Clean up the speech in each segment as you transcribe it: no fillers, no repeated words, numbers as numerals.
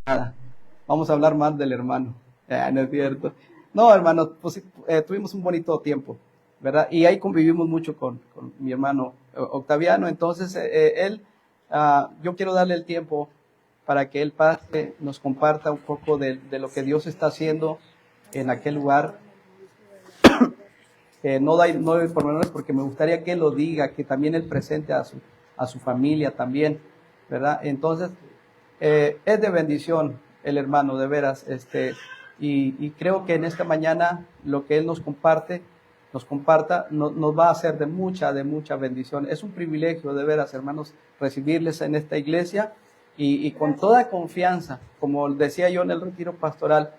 nada. Vamos a hablar mal del hermano. No es cierto. No, hermano, pues, tuvimos un bonito tiempo, ¿verdad? Y ahí convivimos mucho con mi hermano Octaviano. Entonces, yo quiero darle el tiempo para que él pase, nos comparta un poco de lo que Dios está haciendo en aquel lugar. No doy pormenores porque me gustaría que él lo diga, que también él presente a su familia también, ¿verdad? Entonces, es de bendición el hermano, de veras, y creo que en esta mañana lo que él nos comparta, nos va a hacer de mucha bendición. Es un privilegio, de veras, hermanos, recibirles en esta iglesia y con toda confianza, como decía yo en el retiro pastoral,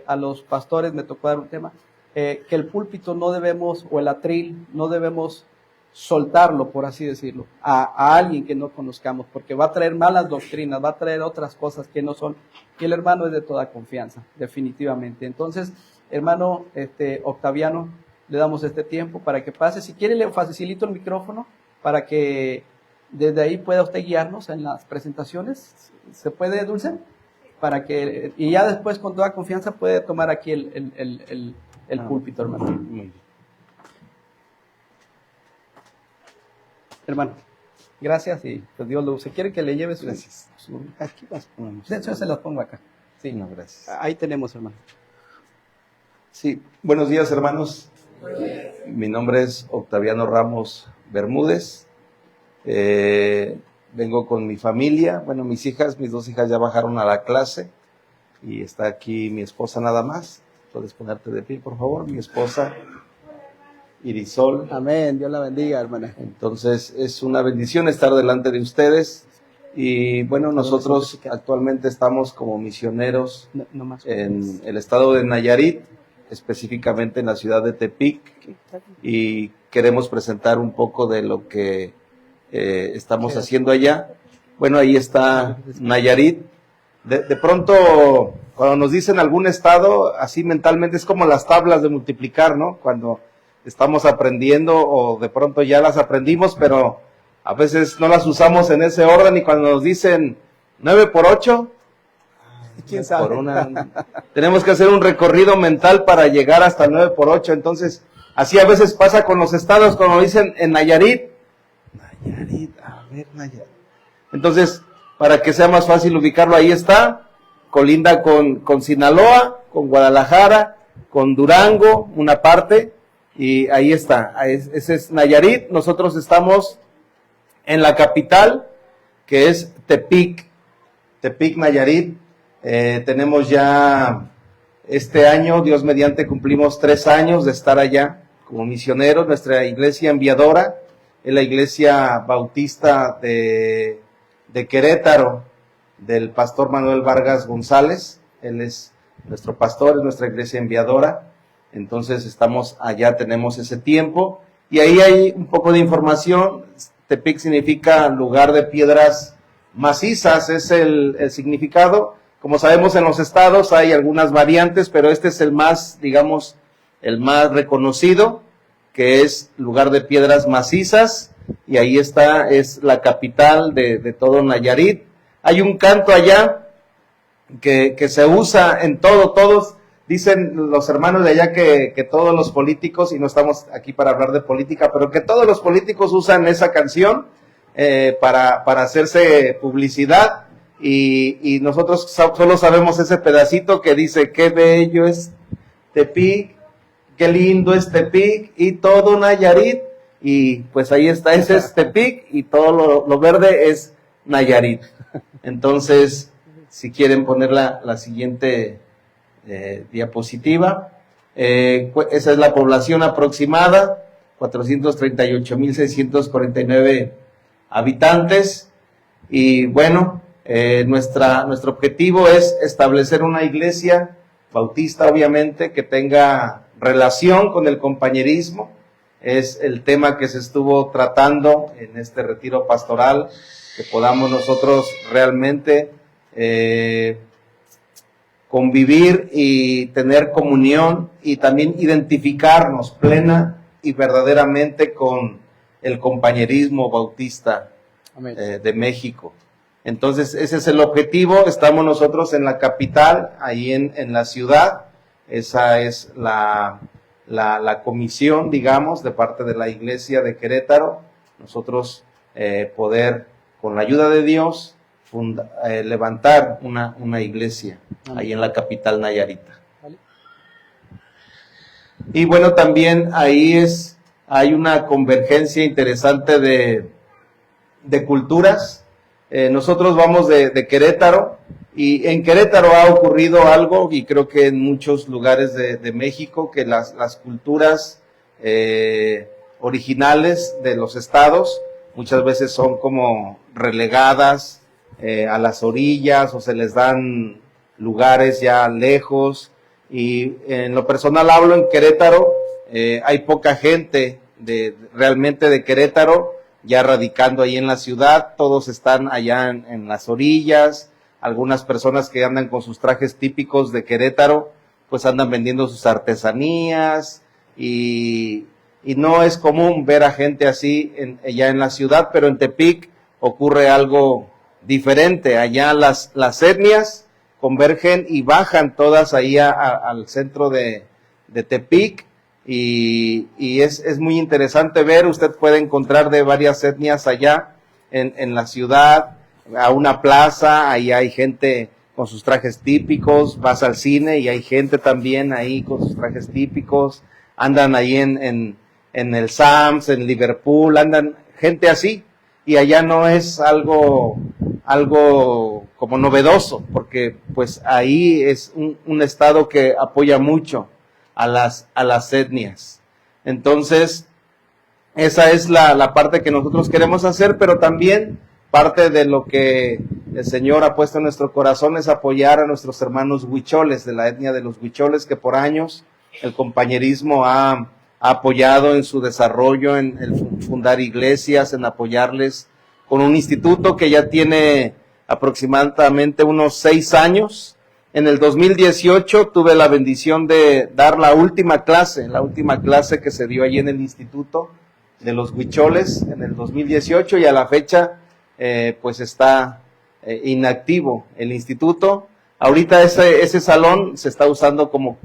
a los pastores me tocó dar un tema, que el púlpito no debemos, o el atril, no debemos soltarlo, por así decirlo, a alguien que no conozcamos, porque va a traer malas doctrinas, va a traer otras cosas que no son, y el hermano es de toda confianza, definitivamente. Entonces, hermano Octaviano, le damos este tiempo para que pase. Si quiere, le facilito el micrófono para que desde ahí pueda usted guiarnos en las presentaciones. ¿Se puede, Dulce? Para que, y ya después, con toda confianza, puede tomar aquí el púlpito, hermano. Muy bien. Hermano, gracias y pues Dios lo use. ¿Quiere que le lleve su? Gracias. Aquí las ponemos. De hecho, se las pongo acá. Sí, no, gracias. Ahí tenemos, hermano. Sí, buenos días, hermanos. Mi nombre es Octaviano Ramos Bermúdez. Vengo con mi familia. Bueno, mis dos hijas ya bajaron a la clase y está aquí mi esposa nada más. ¿Puedes ponerte de pie, por favor? Mi esposa, Irisol. Amén, Dios la bendiga, hermana. Entonces, es una bendición estar delante de ustedes. Y bueno, nosotros actualmente estamos como misioneros en el estado de Nayarit, específicamente en la ciudad de Tepic, y queremos presentar un poco de lo que estamos haciendo allá. Bueno, ahí está Nayarit. De pronto, cuando nos dicen algún estado, así mentalmente es como las tablas de multiplicar, ¿no? Cuando estamos aprendiendo o de pronto ya las aprendimos, pero a veces no las usamos en ese orden, y cuando nos dicen 9 por 8, ¿quién sabe? Tenemos que hacer un recorrido mental para llegar hasta 9 por 8. Entonces, así a veces pasa con los estados, cuando dicen en Nayarit, Nayarit. Entonces, para que sea más fácil ubicarlo, ahí está, colinda con Sinaloa, con Guadalajara, con Durango, una parte, y ahí está, ese es Nayarit. Nosotros estamos en la capital, que es Tepic, Nayarit. Tenemos ya este año, Dios mediante, cumplimos 3 años de estar allá como misioneros. Nuestra iglesia enviadora es la iglesia bautista de Querétaro, del pastor Manuel Vargas González. Él es nuestro pastor, es nuestra iglesia enviadora. Entonces estamos allá, tenemos ese tiempo, y ahí hay un poco de información. Tepic significa lugar de piedras macizas, es el significado. Como sabemos, en los estados hay algunas variantes, pero este es el más, digamos, el más reconocido, que es lugar de piedras macizas, y ahí está, es la capital de todo Nayarit. Hay un canto allá que se usa en todos dicen los hermanos de allá que todos los políticos, y no estamos aquí para hablar de política, pero que todos los políticos usan esa canción para hacerse publicidad, y nosotros solo sabemos ese pedacito que dice: qué bello es Tepic, qué lindo es Tepic y todo Nayarit. Y pues ahí está, ese es Tepic, y todo lo verde es Nayarit. Entonces, si quieren poner la siguiente diapositiva, esa es la población aproximada, 438,649 habitantes. Y bueno, nuestro objetivo es establecer una iglesia bautista, obviamente, que tenga relación con el compañerismo. Es el tema que se estuvo tratando en este retiro pastoral, que podamos nosotros realmente convivir y tener comunión, y también identificarnos plena y verdaderamente con el compañerismo bautista de México. Entonces, ese es el objetivo. Estamos nosotros en la capital, ahí en la ciudad. Esa es la comisión, digamos, de parte de la iglesia de Querétaro. Nosotros poder, con la ayuda de Dios, levantar una iglesia ahí en la capital Nayarita. ¿Vale? Y bueno, también ahí hay una convergencia interesante de culturas. Nosotros vamos de Querétaro, y en Querétaro ha ocurrido algo, y creo que en muchos lugares de México, que las culturas originales de los estados muchas veces son como relegadas a las orillas, o se les dan lugares ya lejos. Y en lo personal hablo, en Querétaro hay poca gente realmente de Querétaro ya radicando ahí en la ciudad. Todos están allá en las orillas. Algunas personas que andan con sus trajes típicos de Querétaro, pues andan vendiendo sus artesanías, y no es común ver a gente así ya en la ciudad, pero en Tepic ocurre algo diferente. Allá las etnias convergen y bajan todas ahí al centro de Tepic, y es muy interesante ver. Usted puede encontrar de varias etnias allá en la ciudad, a una plaza, ahí hay gente con sus trajes típicos. Vas al cine y hay gente también ahí con sus trajes típicos. Andan ahí en el Sams, en Liverpool, andan gente así, y allá no es algo como novedoso, porque pues ahí es un estado que apoya mucho a las etnias. Entonces, esa es la parte que nosotros queremos hacer, pero también parte de lo que el Señor ha puesto en nuestro corazón es apoyar a nuestros hermanos huicholes, de la etnia de los huicholes, que por años el compañerismo ha apoyado en su desarrollo, en el fundar iglesias, en apoyarles con un instituto que ya tiene aproximadamente unos 6 años. En el 2018 tuve la bendición de dar la última clase que se dio allí en el instituto de los huicholes en el 2018, y a la fecha pues está inactivo el instituto. Ahorita ese salón se está usando como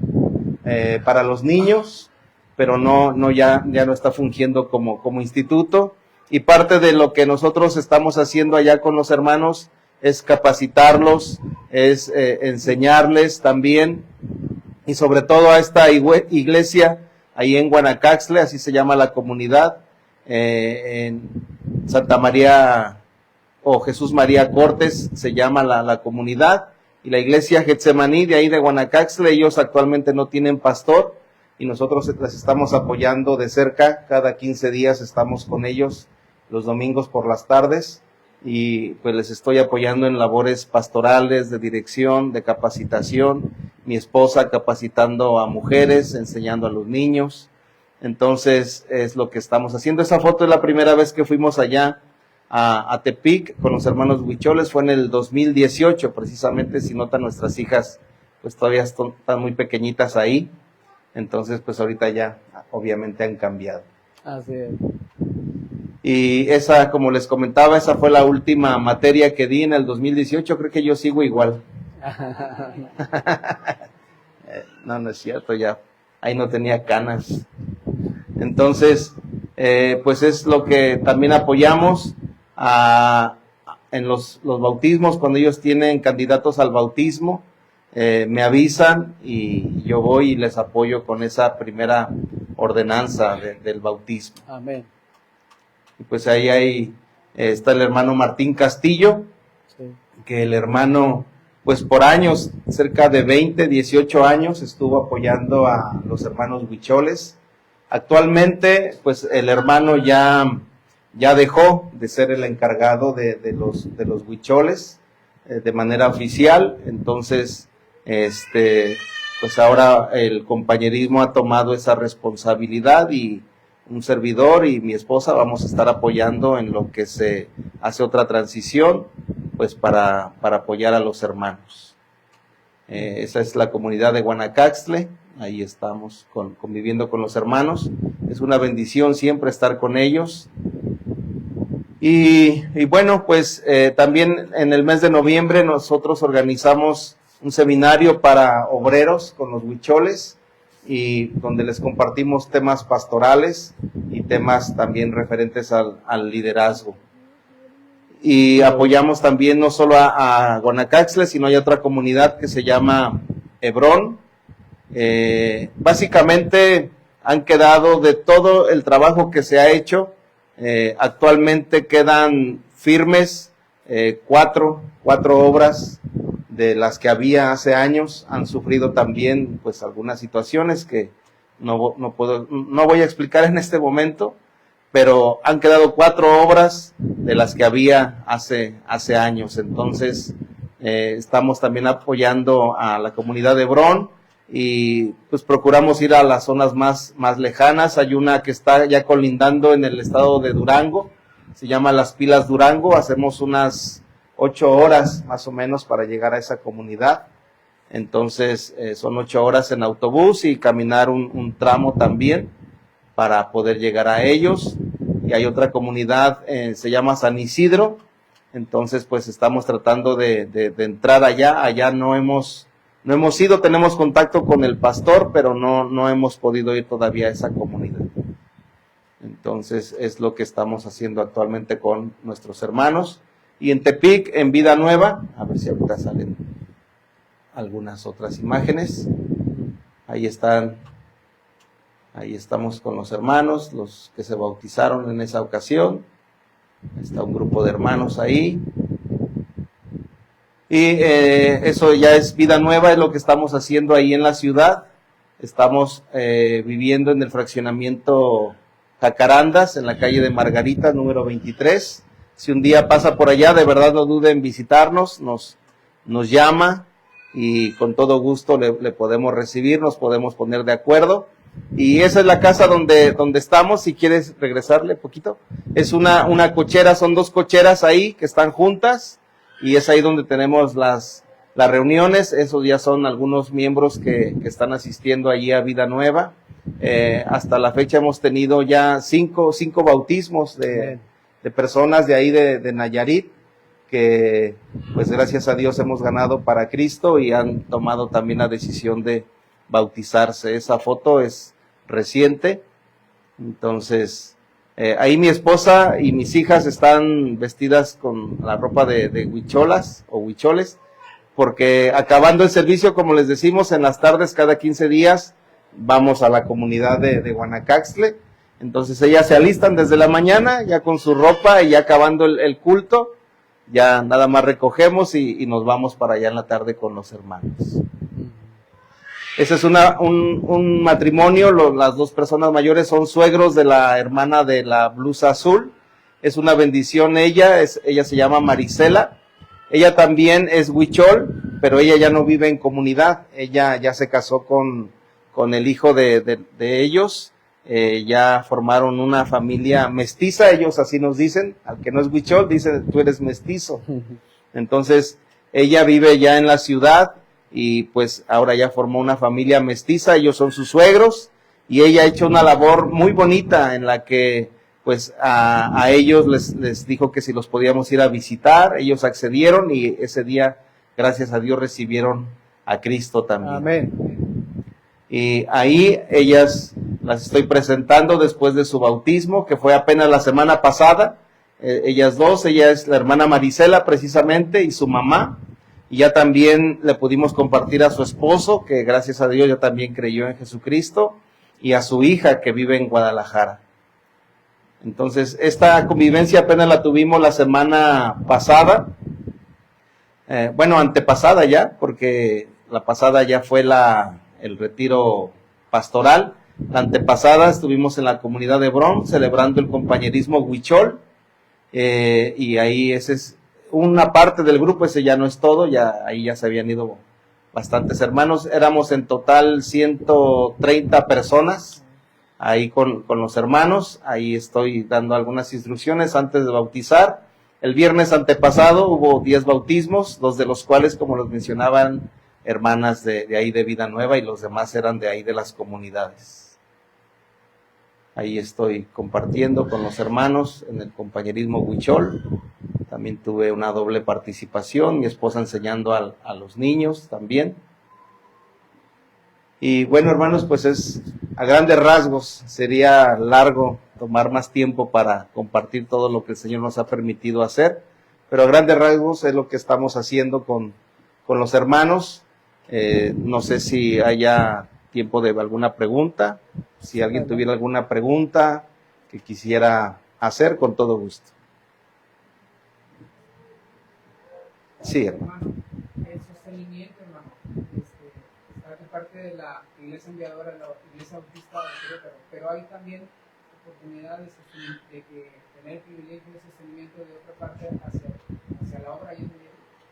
para los niños, pero ya no está fungiendo como instituto. Y parte de lo que nosotros estamos haciendo allá con los hermanos es capacitarlos, es enseñarles también, y sobre todo a esta iglesia ahí en Guanacaxtle, así se llama la comunidad, en Santa María o Jesús María Cortes se llama la comunidad, y la iglesia Getsemaní de ahí de Guanacaxtle, ellos actualmente no tienen pastor, y nosotros les estamos apoyando de cerca. Cada 15 días estamos con ellos los domingos por las tardes, y pues les estoy apoyando en labores pastorales, de dirección, de capacitación. Mi esposa capacitando a mujeres, enseñando a los niños. Entonces es lo que estamos haciendo. Esa foto es la primera vez que fuimos allá a Tepic con los hermanos huicholes, fue en el 2018 precisamente. Si notan, nuestras hijas pues todavía están muy pequeñitas ahí. Entonces pues ahorita ya obviamente han cambiado. Así es. Y esa, como les comentaba, esa fue la última materia que di en el 2018. Creo que yo sigo igual. No es cierto, ya ahí no tenía canas. Entonces, pues es lo que también apoyamos en los bautismos. Cuando ellos tienen candidatos al bautismo, me avisan y yo voy y les apoyo con esa primera ordenanza del bautismo. Amén. Y pues ahí está el hermano Martín Castillo, sí, que el hermano, pues por años, cerca de 18 años, estuvo apoyando a los hermanos huicholes. Actualmente, pues el hermano ya dejó de ser el encargado de los huicholes de manera oficial. Entonces, pues ahora el compañerismo ha tomado esa responsabilidad, y un servidor y mi esposa vamos a estar apoyando en lo que se hace otra transición, pues para apoyar a los hermanos. Esa es la comunidad de Guanacaxtle, ahí estamos conviviendo con los hermanos. Es una bendición siempre estar con ellos. Y bueno, pues también en el mes de noviembre nosotros organizamos un seminario para obreros con los huicholes, y donde les compartimos temas pastorales y temas también referentes al liderazgo. Y apoyamos también no solo a Guanacaxtla, sino hay otra comunidad que se llama Hebrón. Básicamente han quedado de todo el trabajo que se ha hecho, actualmente quedan firmes cuatro obras de las que había hace años. Han sufrido también pues algunas situaciones que no voy a explicar en este momento, pero han quedado 4 obras de las que había hace años. Entonces estamos también apoyando a la comunidad de Hebrón, y pues procuramos ir a las zonas más lejanas. Hay una que está ya colindando en el estado de Durango, se llama Las Pilas Durango. Hacemos unas 8 horas más o menos para llegar a esa comunidad. Entonces son 8 horas en autobús y caminar un tramo también para poder llegar a ellos. Y hay otra comunidad, se llama San Isidro. Entonces pues estamos tratando de entrar allá no hemos ido. Tenemos contacto con el pastor, pero no hemos podido ir todavía a esa comunidad. Entonces es lo que estamos haciendo actualmente con nuestros hermanos. Y en Tepic, en Vida Nueva, a ver si ahorita salen algunas otras imágenes. Ahí estamos con los hermanos, los que se bautizaron en esa ocasión. Está un grupo de hermanos ahí. Y eso ya es Vida Nueva, es lo que estamos haciendo ahí en la ciudad. Estamos viviendo en el fraccionamiento Jacarandas, en la calle de Margarita, número 23. Si un día pasa por allá, de verdad no dude en visitarnos, nos llama y con todo gusto le podemos recibir, nos podemos poner de acuerdo. Y esa es la casa donde estamos. Si quieres regresarle poquito, es una cochera, son 2 cocheras ahí que están juntas, y es ahí donde tenemos las reuniones. Esos ya son algunos miembros que están asistiendo allí a Vida Nueva. Hasta la fecha hemos tenido ya 5 bautismos de personas de ahí de Nayarit, que pues gracias a Dios hemos ganado para Cristo y han tomado también la decisión de bautizarse. Esa foto es reciente. Entonces ahí mi esposa y mis hijas están vestidas con la ropa de huicholas o huicholes, porque acabando el servicio, como les decimos, en las tardes cada 15 días vamos a la comunidad de Guanacaxtla. Entonces ellas se alistan desde la mañana ya con su ropa, y ya acabando el culto ya nada más recogemos y nos vamos para allá en la tarde con los hermanos. Ese es un matrimonio. Las 2 personas mayores son suegros de la hermana de la blusa azul. Es una bendición. Ella se llama Marisela. Ella también es huichol, pero ella ya no vive en comunidad. Ella ya se casó con el hijo de ellos. Ya formaron una familia mestiza, ellos así nos dicen. Al que no es huichol, dicen, tú eres mestizo. Entonces ella vive ya en la ciudad, y pues ahora ya formó una familia mestiza. Ellos son sus suegros, y ella ha hecho una labor muy bonita en la que pues a ellos les dijo que si los podíamos ir a visitar. Ellos accedieron, y ese día, gracias a Dios, recibieron a Cristo también. Amén. Y ahí ellas las estoy presentando después de su bautismo, que fue apenas la semana pasada. Ellas 2, ella es la hermana Marisela precisamente, y su mamá. Y ya también le pudimos compartir a su esposo, que gracias a Dios ya también creyó en Jesucristo, y a su hija, que vive en Guadalajara. Entonces esta convivencia apenas la tuvimos la semana pasada, antepasada ya, porque la pasada ya fue el retiro pastoral. La antepasada estuvimos en la comunidad de Hebrón celebrando el compañerismo huichol, y ahí ese es una parte del grupo. Ese ya no es todo, ahí ya se habían ido bastantes hermanos. Éramos en total 130 personas ahí con los hermanos. Ahí estoy dando algunas instrucciones antes de bautizar. El viernes antepasado hubo 10 bautismos, 2 de los cuales, como los mencionaban, hermanas de ahí de Vida Nueva, y los demás eran de ahí de las comunidades. ahí estoy compartiendo con los hermanos en el compañerismo Huichol. También tuve una doble participación, mi esposa enseñando a los niños también. Y bueno, hermanos, pues es a grandes rasgos, sería largo tomar más tiempo para compartir todo lo que el Señor nos ha permitido hacer, pero a grandes rasgos es lo que estamos haciendo con los hermanos. No sé si haya tiempo de alguna pregunta, si alguien tuviera alguna pregunta que quisiera hacer, con todo gusto. Sí, hermano. El sostenimiento, hermano, está de parte de la Iglesia Enviadora, la Iglesia Bautista de Querétaro, pero hay también oportunidades de tener privilegio de sostenimiento de otra parte hacia la obra.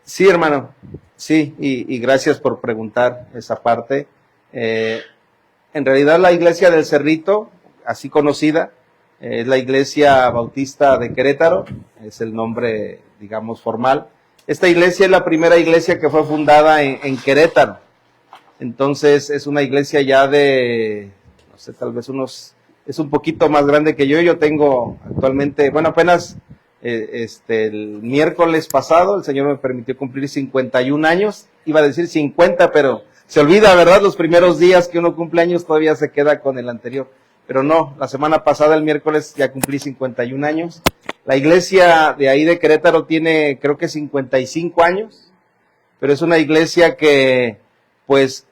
Sí, hermano, sí, y gracias por preguntar esa parte. En realidad la Iglesia del Cerrito, así conocida, es la Iglesia Bautista de Querétaro, es el nombre, digamos, formal. Esta iglesia es la primera iglesia que fue fundada en Querétaro. Entonces es una iglesia ya de, no sé, tal vez es un poquito más grande que yo. Yo tengo actualmente, bueno, apenas el miércoles pasado el Señor me permitió cumplir 51 años. Iba a decir 50, pero se olvida, ¿verdad? Los primeros días que uno cumple años todavía se queda con el anterior. Pero no, la semana pasada, el miércoles, ya cumplí 51 años. La iglesia de ahí de Querétaro tiene, creo que 55 años, pero es una iglesia que, pues,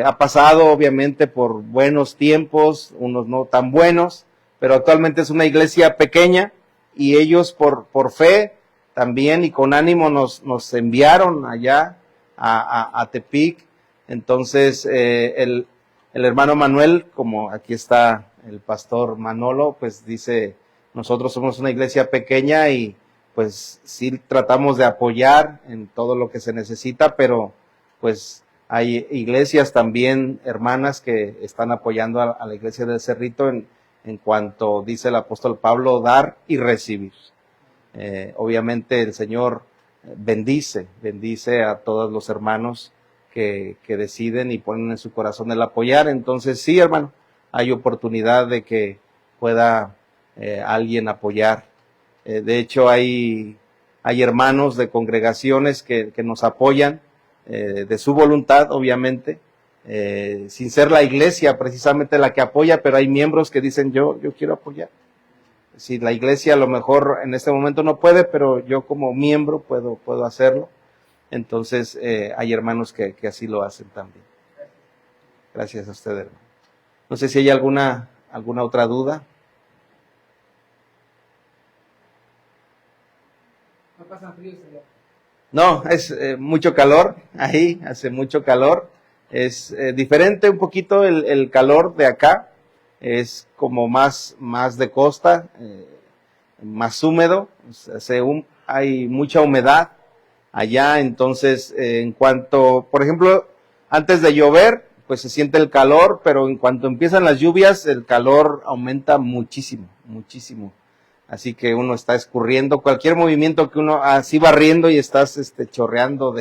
ha pasado obviamente por buenos tiempos, unos no tan buenos, pero actualmente es una iglesia pequeña y ellos por fe también y con ánimo nos enviaron allá a Tepic. Entonces, el hermano Manuel, como aquí está el pastor Manolo, pues dice, nosotros somos una iglesia pequeña y pues sí tratamos de apoyar en todo lo que se necesita, pero pues hay iglesias también, hermanas, que están apoyando a la iglesia del Cerrito en cuanto dice el apóstol Pablo, dar y recibir. Obviamente el Señor bendice a todos los hermanos que deciden y ponen en su corazón el apoyar. Entonces sí, hermano, hay oportunidad de que pueda alguien apoyar. De hecho, hay hermanos de congregaciones que nos apoyan de su voluntad, obviamente, sin ser la iglesia precisamente la que apoya, pero hay miembros que dicen yo quiero apoyar. Si la iglesia a lo mejor en este momento no puede, pero yo como miembro puedo hacerlo. Entonces hay hermanos que así lo hacen también. Gracias a usted, hermano. No sé si hay alguna otra duda. No pasan fríos allá. No, es mucho calor, ahí hace mucho calor. Es diferente un poquito el calor de acá, es como más de costa, más húmedo, hay mucha humedad allá. Entonces en cuanto, por ejemplo, antes de llover, pues se siente el calor, pero en cuanto empiezan las lluvias, el calor aumenta muchísimo, muchísimo. Así que uno está escurriendo, cualquier movimiento que uno así barriendo y estás chorreando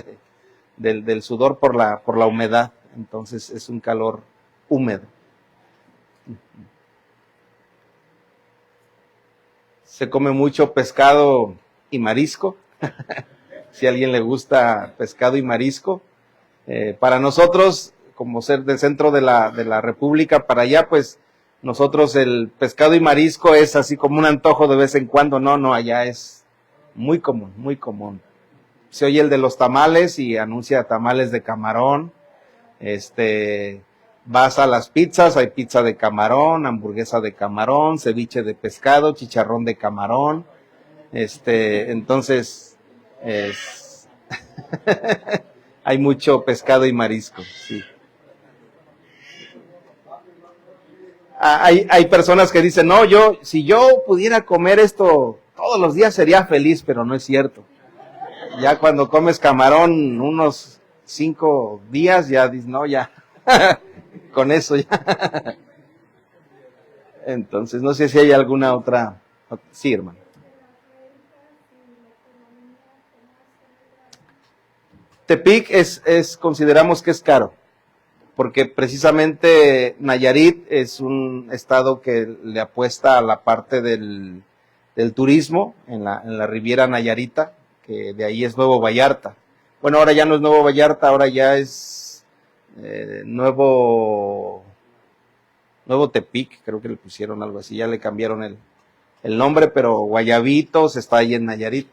del sudor por la humedad. Entonces es un calor húmedo. Se come mucho pescado y marisco. Si a alguien le gusta pescado y marisco. Para nosotros, como ser del centro de la República para allá, pues nosotros el pescado y marisco es así como un antojo de vez en cuando. No, allá es muy común, muy común. Se oye el de los tamales y anuncia tamales de camarón. Vas a las pizzas, hay pizza de camarón, hamburguesa de camarón, ceviche de pescado, chicharrón de camarón. Entonces, hay mucho pescado y marisco, sí. Hay personas que dicen, no, si yo pudiera comer esto todos los días sería feliz, pero no es cierto. Ya cuando comes camarón unos 5 días, ya dices, no, ya, con eso ya. Entonces, no sé si hay alguna otra. Sí, hermano. Tepic consideramos que es caro. porque precisamente Nayarit es un estado que le apuesta a la parte del turismo en la Riviera Nayarita, que de ahí es Nuevo Vallarta. Bueno, ahora ya no es Nuevo Vallarta, ahora ya es Nuevo Tepic, creo que le pusieron algo así, ya le cambiaron el nombre, pero Guayabitos está ahí en Nayarit.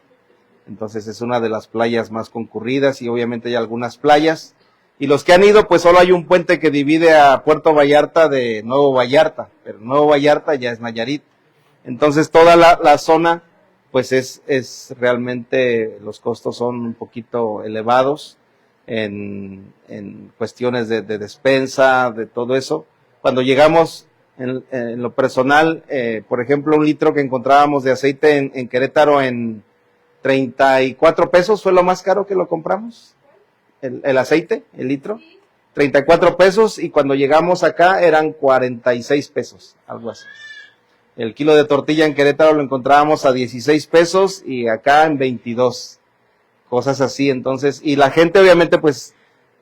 Entonces es una de las playas más concurridas y obviamente hay algunas playas. Y los que han ido, pues solo hay un puente que divide a Puerto Vallarta de Nuevo Vallarta, pero Nuevo Vallarta ya es Nayarit. Entonces toda la zona, pues es realmente, los costos son un poquito elevados en cuestiones de despensa, de todo eso. Cuando llegamos en lo personal, por ejemplo, un litro que encontrábamos de aceite en Querétaro en 34 pesos, fue lo más caro que lo compramos, el aceite, el litro, 34 pesos, y cuando llegamos acá eran 46 pesos, algo así. El kilo de tortilla en Querétaro lo encontrábamos a 16 pesos y acá en 22, cosas así. Entonces, y la gente obviamente pues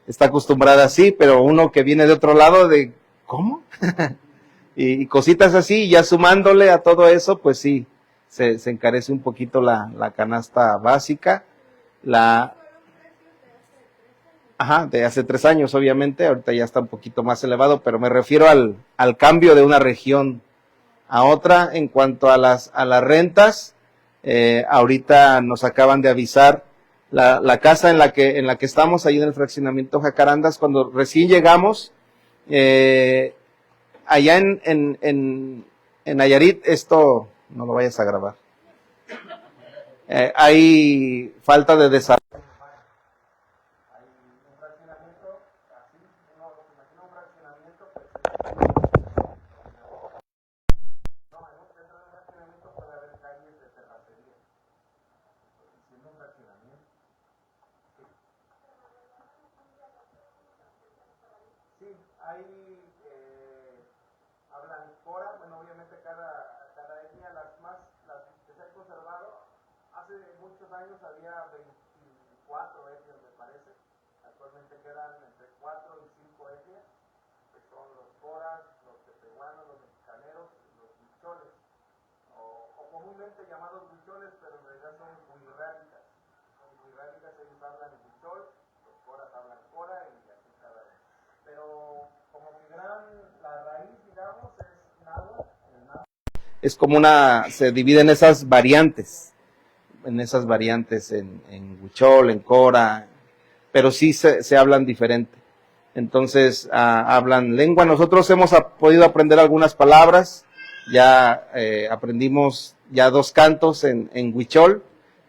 está acostumbrada así, pero uno que viene de otro lado de, ¿cómo? y cositas así, ya sumándole a todo eso, pues sí, se encarece un poquito la canasta básica, de hace 3 años, obviamente, ahorita ya está un poquito más elevado, pero me refiero al cambio de una región a otra. En cuanto a las rentas, ahorita nos acaban de avisar, la casa en la que estamos, ahí en el fraccionamiento Jacarandas, cuando recién llegamos, allá en Nayarit, esto no lo vayas a grabar, hay falta de desarrollo. Hablan Cora, bueno, obviamente cada etnia, las que se han conservado, hace muchos años había 24 etnias, me parece, actualmente quedan entre 4 y 5 etnias, que son los Coras, los tepehuanos, los mexicaneros, los huicholes, o comúnmente llamados huicholes, pero en realidad son huirráticas. Ellos hablan huichol, los Coras hablan Cora y así cada vez. Pero como la raíz, digamos, es náhuatl. Es como se divide en esas variantes, en huichol, en Cora, pero sí se hablan diferente. Entonces, hablan lengua. Nosotros hemos podido aprender algunas palabras, ya aprendimos ya 2 cantos en huichol,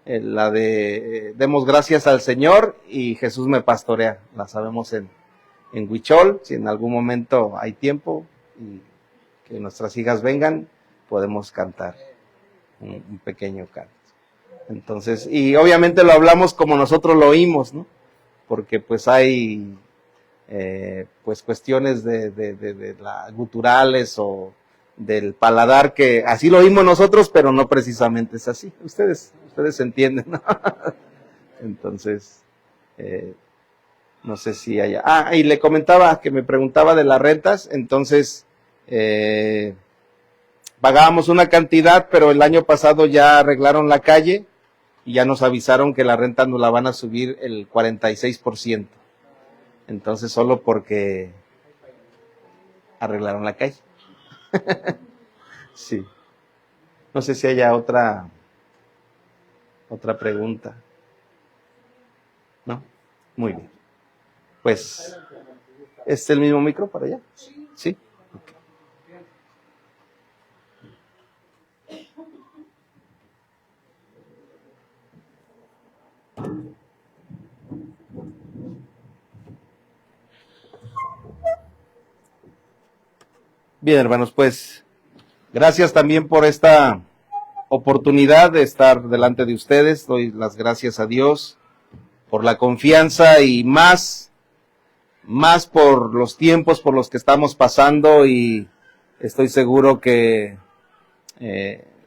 la de demos gracias al Señor y Jesús me pastorea, la sabemos en huichol. Si en algún momento hay tiempo y que nuestras hijas vengan, podemos cantar un pequeño canto. Entonces, y obviamente lo hablamos como nosotros lo oímos, ¿no? Porque pues hay pues cuestiones de guturales o del paladar que así lo oímos nosotros, pero no precisamente es así. Ustedes entienden, ¿no? Entonces, no sé si haya... y le comentaba, que me preguntaba de las rentas. Entonces, pagábamos una cantidad, pero el año pasado ya arreglaron la calle y ya nos avisaron que la renta nos la van a subir el 46%. Entonces, solo porque arreglaron la calle. Sí. No sé si haya otra pregunta. ¿No? Muy bien. Pues, ¿es el mismo micro para allá? ¿Sí? Okay. Bien, hermanos, pues, gracias también por esta oportunidad de estar delante de ustedes. Doy las gracias a Dios por la confianza y más por los tiempos por los que estamos pasando, y estoy seguro que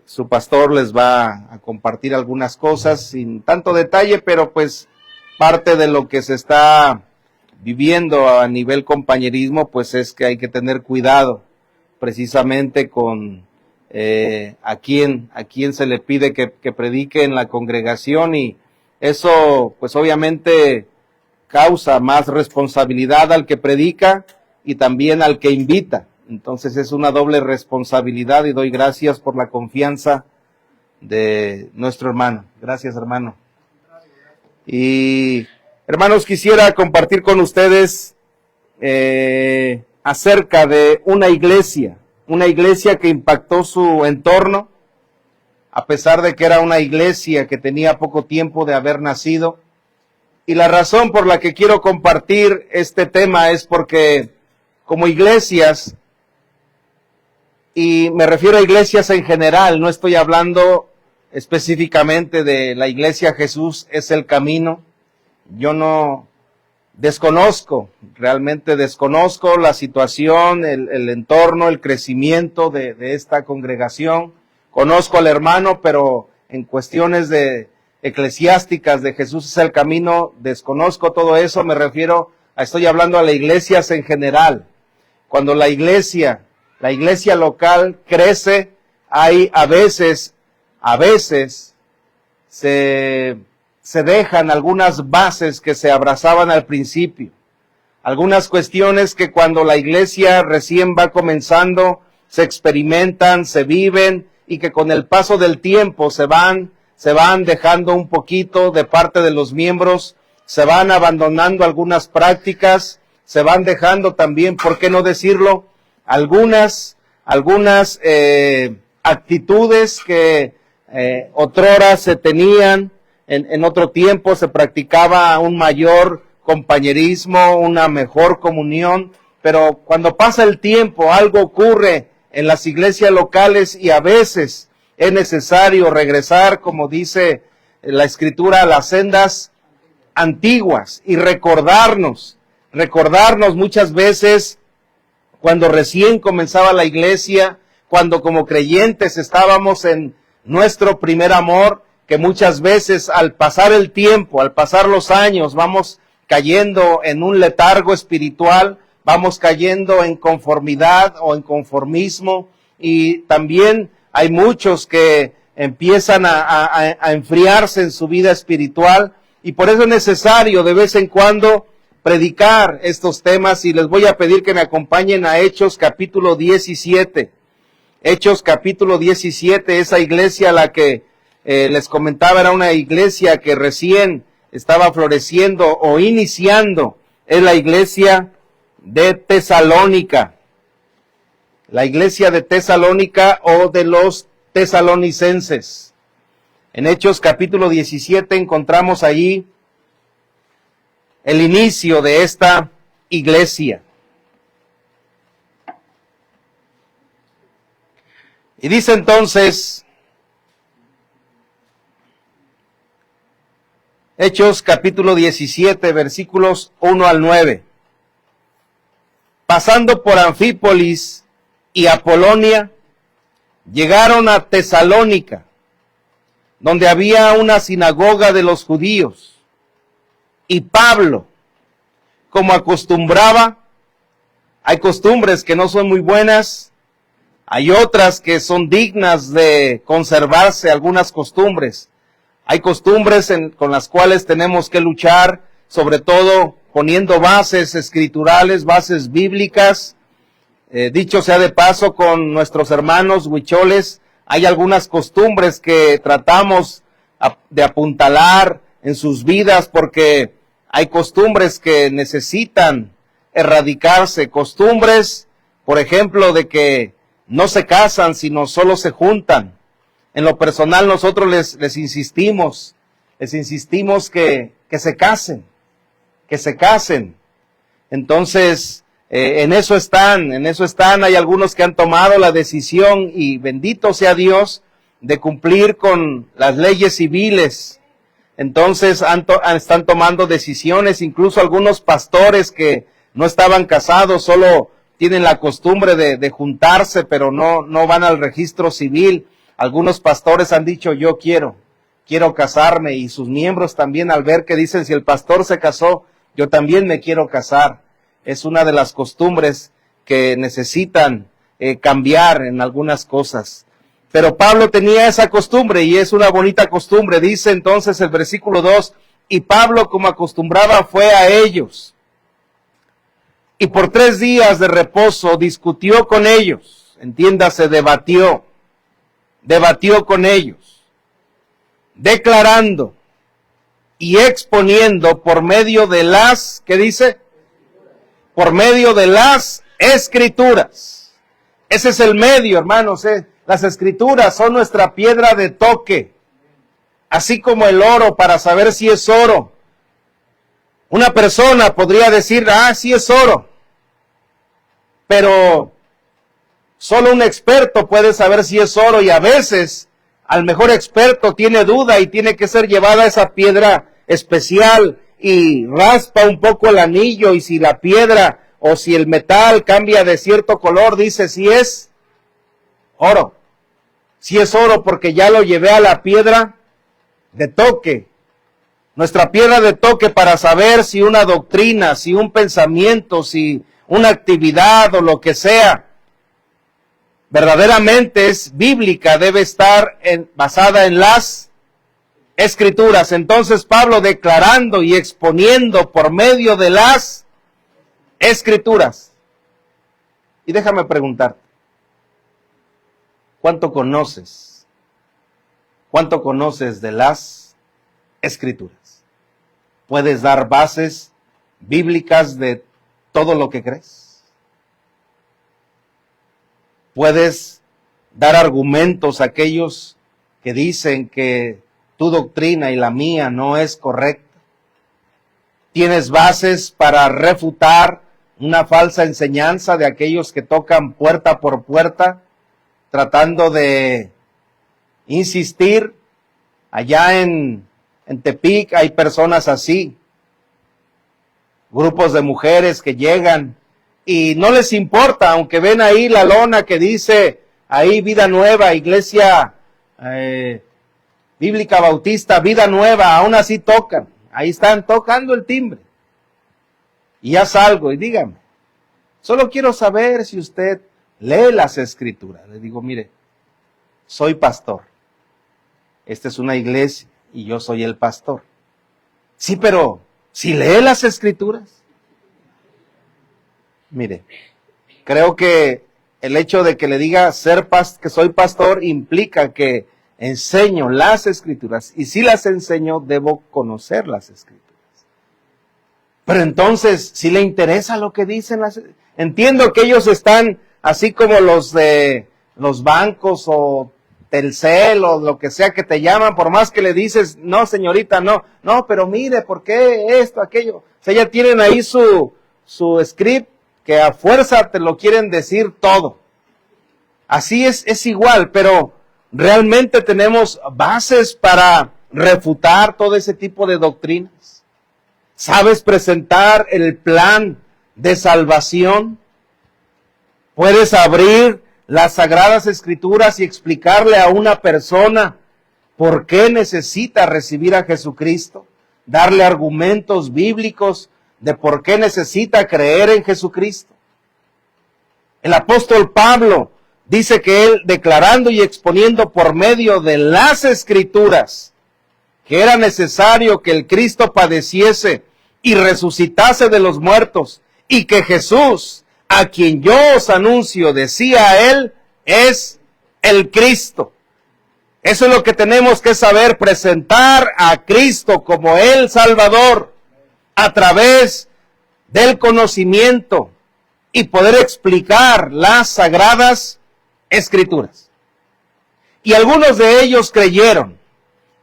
su pastor les va a compartir algunas cosas sin tanto detalle, pero pues parte de lo que se está viviendo a nivel compañerismo, pues es que hay que tener cuidado precisamente con a quién se le pide que predique en la congregación, y eso pues obviamente causa más responsabilidad al que predica y también al que invita. Entonces es una doble responsabilidad, y doy gracias por la confianza de nuestro hermano. Gracias, hermano. Y hermanos, quisiera compartir con ustedes acerca de una iglesia que impactó su entorno, a pesar de que era una iglesia que tenía poco tiempo de haber nacido. Y la razón por la que quiero compartir este tema es porque como iglesias, y me refiero a iglesias en general, no estoy hablando específicamente de la iglesia Jesús es el camino, yo no realmente desconozco la situación, el entorno, el crecimiento de esta congregación. Conozco al hermano, pero en cuestiones eclesiásticas de Jesús es el camino, desconozco todo eso. Me refiero estoy hablando a las iglesias en general. Cuando la iglesia local crece, hay a veces se dejan algunas bases que se abrazaban al principio, algunas cuestiones que cuando la iglesia recién va comenzando se experimentan, se viven, y que con el paso del tiempo se van dejando un poquito de parte de los miembros, se van abandonando algunas prácticas, se van dejando también, ¿por qué no decirlo?, algunas actitudes que otrora se tenían. En otro tiempo se practicaba un mayor compañerismo, una mejor comunión, pero cuando pasa el tiempo algo ocurre en las iglesias locales, y a veces es necesario regresar, como dice la Escritura, a las sendas antiguas y recordarnos muchas veces cuando recién comenzaba la iglesia, cuando como creyentes estábamos en nuestro primer amor, que muchas veces al pasar el tiempo, al pasar los años, vamos cayendo en un letargo espiritual, vamos cayendo en conformidad o en conformismo, y también hay muchos que empiezan a enfriarse en su vida espiritual, y por eso es necesario de vez en cuando predicar estos temas, y les voy a pedir que me acompañen a Hechos capítulo 17. Hechos capítulo 17, esa iglesia a la que les comentaba era una iglesia que recién estaba floreciendo o iniciando, es la iglesia de Tesalónica. La iglesia de Tesalónica o de los tesalonicenses. En Hechos capítulo 17 encontramos allí el inicio de esta iglesia. Y dice entonces, Hechos capítulo 17, versículos 1 al 9. Pasando por Anfípolis y Apolonia, llegaron a Tesalónica, donde había una sinagoga de los judíos. Y Pablo, como acostumbraba, hay costumbres que no son muy buenas, hay otras que son dignas de conservarse, algunas costumbres. Hay costumbres con las cuales tenemos que luchar, sobre todo poniendo bases escriturales, bases bíblicas. Dicho sea de paso, con nuestros hermanos huicholes, hay algunas costumbres que tratamos de apuntalar en sus vidas, porque hay costumbres que necesitan erradicarse. Costumbres, por ejemplo, de que no se casan, sino solo se juntan. En lo personal nosotros les insistimos que se casen, Entonces, en eso están, hay algunos que han tomado la decisión, y bendito sea Dios, de cumplir con las leyes civiles. Entonces están tomando decisiones, incluso algunos pastores que no estaban casados, solo tienen la costumbre de juntarse, pero no van al registro civil. Algunos pastores han dicho, yo quiero casarme, y sus miembros también, al ver que dicen, si el pastor se casó, Yo también me quiero casar. Es una de las costumbres que necesitan cambiar en algunas cosas. Pero Pablo tenía esa costumbre y es una bonita costumbre. Dice entonces el versículo 2, y Pablo, como acostumbraba, fue a ellos. Y por 3 días de reposo discutió con ellos. Entiéndase, debatió con ellos, declarando y exponiendo por medio de las, ¿qué dice? Por medio de las Escrituras. Ese es el medio, hermanos. Las Escrituras son nuestra piedra de toque, así como el oro para saber si es oro. Una persona podría decir, sí es oro, pero solo un experto puede saber si es oro, y a veces al mejor experto tiene duda y tiene que ser llevada esa piedra especial y raspa un poco el anillo, y si la piedra o si el metal cambia de cierto color, dice si es oro. Si es oro porque ya lo llevé a la piedra de toque. Nuestra piedra de toque para saber si una doctrina, si un pensamiento, si una actividad o lo que sea verdaderamente es bíblica, debe estar basada en las Escrituras. Entonces Pablo, declarando y exponiendo por medio de las Escrituras. Y déjame preguntarte, ¿cuánto conoces? ¿Cuánto conoces de las Escrituras? ¿Puedes dar bases bíblicas de todo lo que crees? ¿Puedes dar argumentos a aquellos que dicen que tu doctrina y la mía no es correcta? ¿Tienes bases para refutar una falsa enseñanza de aquellos que tocan puerta por puerta, tratando de insistir? Allá en Tepic hay personas así, grupos de mujeres que llegan y no les importa, aunque ven ahí la lona que dice ahí Vida Nueva, Iglesia Bíblica Bautista, Vida Nueva, aún así tocan, ahí están tocando el timbre. Y ya salgo y dígame, solo quiero saber si usted lee las Escrituras. Le digo, mire, soy pastor, esta es una iglesia y yo soy el pastor. Sí, pero si lee las Escrituras. Mire, creo que el hecho de que le diga que soy pastor implica que enseño las Escrituras, y si las enseño debo conocer las Escrituras. Pero entonces, si le interesa lo que dicen entiendo que ellos están así como los de los bancos o Telcel o lo que sea que te llaman, por más que le dices, no señorita, no, pero mire, ¿por qué esto, aquello? O sea, ya tienen ahí su script que a fuerza te lo quieren decir todo. Así es igual, pero realmente tenemos bases para refutar todo ese tipo de doctrinas. ¿Sabes presentar el plan de salvación? ¿Puedes abrir las Sagradas Escrituras y explicarle a una persona por qué necesita recibir a Jesucristo? Darle argumentos bíblicos de por qué necesita creer en Jesucristo. El apóstol Pablo dice que él, declarando y exponiendo por medio de las Escrituras que era necesario que el Cristo padeciese y resucitase de los muertos, y que Jesús, a quien yo os anuncio, decía a él, es el Cristo. Eso es lo que tenemos que saber, presentar a Cristo como el Salvador a través del conocimiento y poder explicar las Sagradas Escrituras. Y algunos de ellos creyeron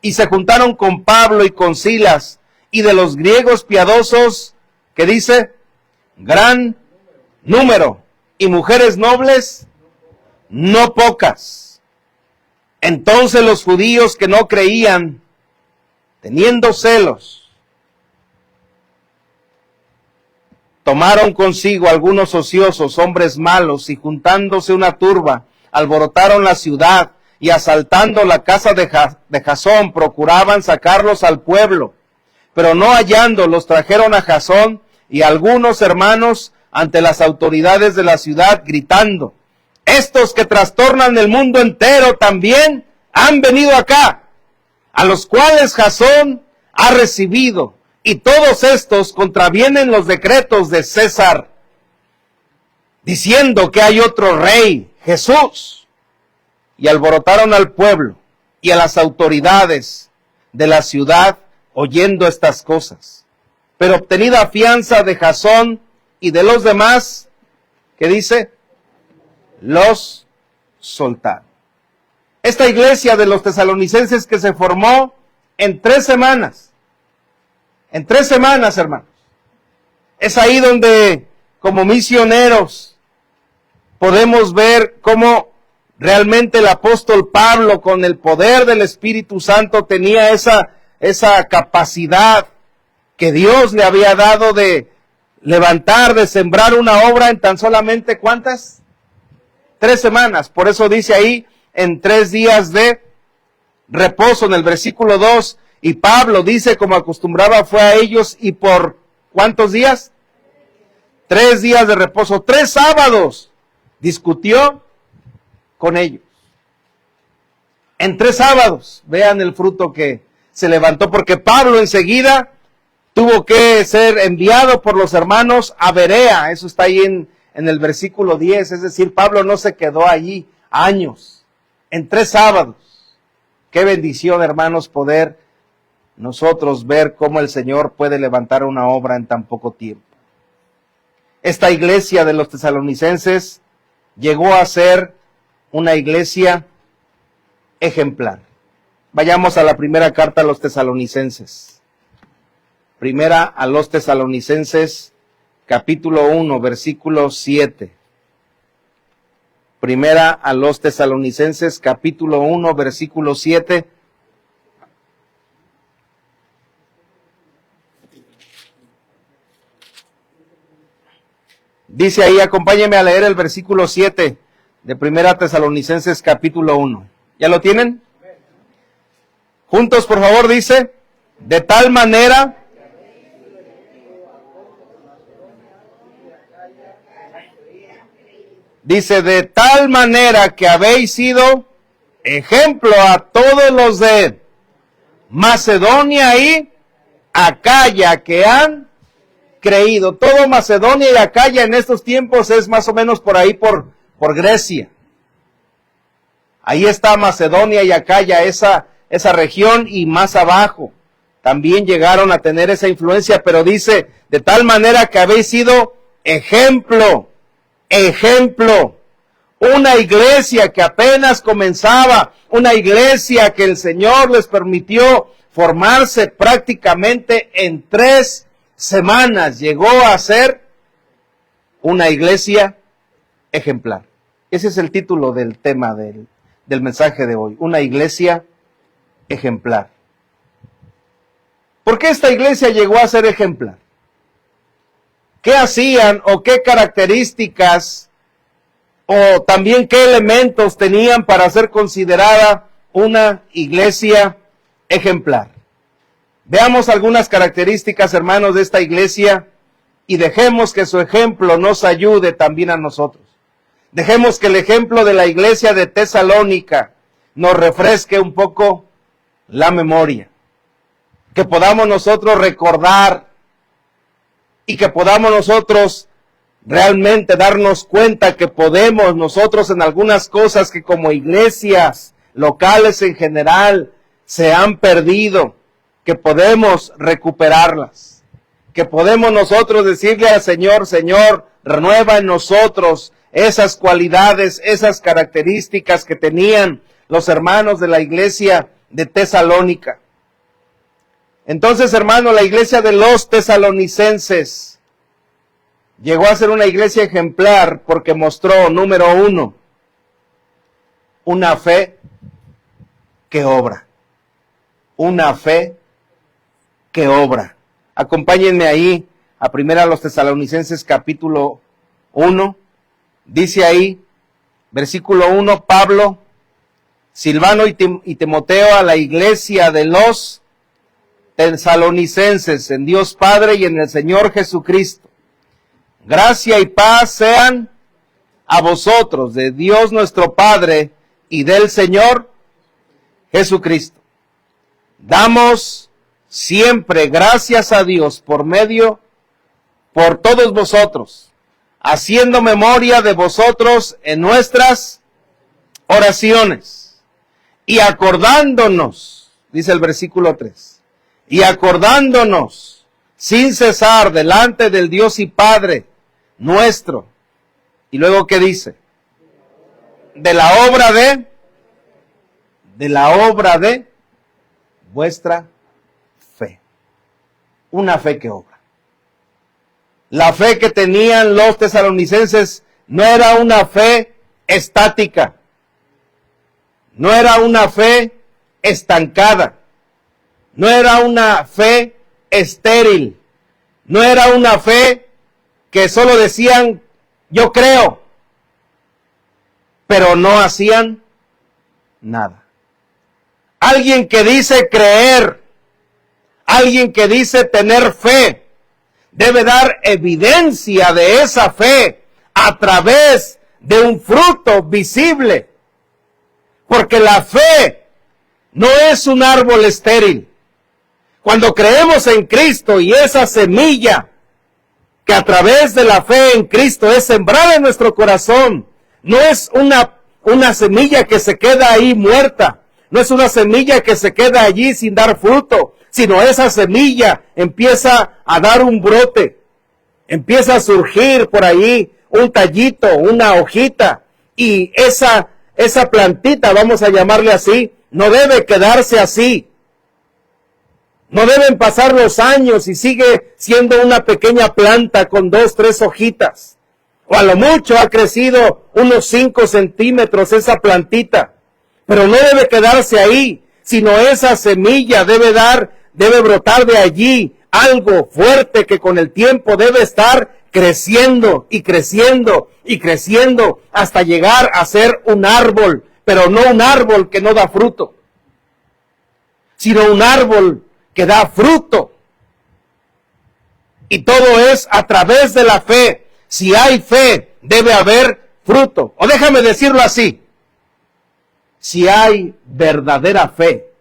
y se juntaron con Pablo y con Silas, y de los griegos piadosos, que dice, gran número, y mujeres nobles, no pocas. Entonces los judíos que no creían, teniendo celos, tomaron consigo algunos ociosos, hombres malos, y juntándose una turba, alborotaron la ciudad, y asaltando la casa de Jasón, procuraban sacarlos al pueblo. pero no hallando, los trajeron a Jasón y a algunos hermanos ante las autoridades de la ciudad, gritando: estos que trastornan el mundo entero también han venido acá, a los cuales Jasón ha recibido, y todos estos contravienen los decretos de César, diciendo que hay otro rey, Jesús. Y alborotaron al pueblo y a las autoridades de la ciudad oyendo estas cosas. Pero obtenida fianza de Jasón y de los demás, ¿qué dice? Los soltaron. Esta iglesia de los tesalonicenses que se formó en 3 semanas. En 3 semanas, hermanos. Es ahí donde, como misioneros, podemos ver cómo realmente el apóstol Pablo, con el poder del Espíritu Santo, tenía esa capacidad que Dios le había dado de levantar, de sembrar una obra en tan solamente, ¿cuántas? 3 semanas. Por eso dice ahí, en 3 días de reposo, en el versículo 2, y Pablo dice, como acostumbraba, fue a ellos, y por ¿cuántos días? 3 días de reposo, 3 sábados, discutió con ellos. En 3 sábados, vean el fruto que se levantó, porque Pablo enseguida tuvo que ser enviado por los hermanos a Berea. Eso está ahí en el versículo 10, es decir, Pablo no se quedó allí años, en 3 sábados. Qué bendición, hermanos, poder nosotros ver cómo el Señor puede levantar una obra en tan poco tiempo. Esta iglesia de los tesalonicenses llegó a ser una iglesia ejemplar. Vayamos a la primera carta a los tesalonicenses. Primera a los tesalonicenses, capítulo 1, versículo 7. Primera a los tesalonicenses, capítulo 1, versículo 7. Dice ahí, acompáñenme a leer el versículo 7 de Primera Tesalonicenses, capítulo 1. ¿Ya lo tienen? Juntos, por favor, dice: de tal manera que habéis sido ejemplo a todos los de Macedonia y Acaya que han creído. Todo Macedonia y Acaya en estos tiempos es más o menos por ahí por Grecia. Ahí está Macedonia y Acaya, esa región, y más abajo también llegaron a tener esa influencia, pero dice, de tal manera que habéis sido ejemplo, una iglesia que apenas comenzaba, una iglesia que el Señor les permitió formarse prácticamente en 3 semanas, llegó a ser una iglesia ejemplar. Ese es el título del tema del mensaje de hoy, una iglesia ejemplar. ¿Por qué esta iglesia llegó a ser ejemplar? ¿Qué hacían o qué características o también qué elementos tenían para ser considerada una iglesia ejemplar? Veamos algunas características, hermanos, de esta iglesia y dejemos que su ejemplo nos ayude también a nosotros. Dejemos que el ejemplo de la iglesia de Tesalónica nos refresque un poco la memoria. Que podamos nosotros recordar y que podamos nosotros realmente darnos cuenta que podemos nosotros en algunas cosas que como iglesias locales en general se han perdido, que podemos recuperarlas, que podemos nosotros decirle al Señor, Señor, renueva en nosotros esas cualidades, esas características que tenían los hermanos de la iglesia de Tesalónica. Entonces, hermano, la iglesia de los tesalonicenses llegó a ser una iglesia ejemplar porque mostró, número 1, una fe que obra. Una fe que obra. Acompáñenme ahí a primera a los tesalonicenses capítulo 1. Dice ahí, versículo 1, Pablo, Silvano y Timoteo a la iglesia de los Tesalonicenses, en Dios Padre y en el Señor Jesucristo. Gracia y paz sean a vosotros, de Dios nuestro Padre y del Señor Jesucristo. Damos siempre gracias a Dios por todos vosotros, haciendo memoria de vosotros en nuestras oraciones y acordándonos, dice el versículo 3, y acordándonos sin cesar delante del Dios y Padre nuestro. Y luego, ¿qué dice? De la obra de vuestra fe. Una fe que obra. La fe que tenían los tesalonicenses no era una fe estática. No era una fe estancada. No era una fe estéril. No era una fe que solo decían, yo creo, pero no hacían nada. Alguien que dice creer, alguien que dice tener fe, debe dar evidencia de esa fe a través de un fruto visible. Porque la fe no es un árbol estéril. Cuando creemos en Cristo y esa semilla que a través de la fe en Cristo es sembrada en nuestro corazón, no es una semilla que se queda ahí muerta, no es una semilla que se queda allí sin dar fruto, sino esa semilla empieza a dar un brote, empieza a surgir por ahí un tallito, una hojita, y esa plantita, vamos a llamarle así, no debe quedarse así. No deben pasar los años y sigue siendo una pequeña planta con 2, 3 hojitas. O a lo mucho ha crecido unos 5 centímetros esa plantita. Pero no debe quedarse ahí, sino esa semilla debe brotar de allí algo fuerte que con el tiempo debe estar creciendo y creciendo y creciendo hasta llegar a ser un árbol. Pero no un árbol que no da fruto, sino un árbol que da fruto. Y todo es a través de la fe. Si hay fe, debe haber fruto. O déjame decirlo así. Si hay verdadera fe,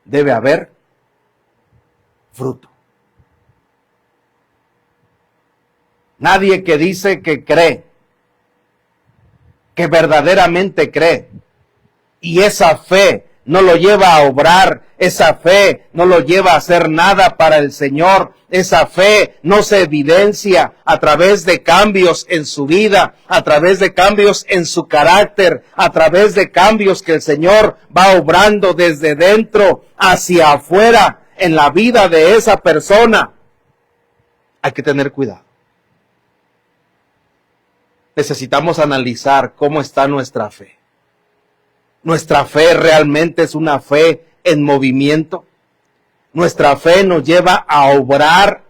debe haber fruto. Nadie que dice que cree, que verdaderamente cree, y esa fe no lo lleva a obrar, esa fe no lo lleva a hacer nada para el Señor, esa fe no se evidencia a través de cambios en su vida, a través de cambios en su carácter, a través de cambios que el Señor va obrando desde dentro hacia afuera en la vida de esa persona. Hay que tener cuidado. Necesitamos analizar cómo está nuestra fe. ¿Nuestra fe realmente es una fe en movimiento? Nuestra fe nos lleva a obrar,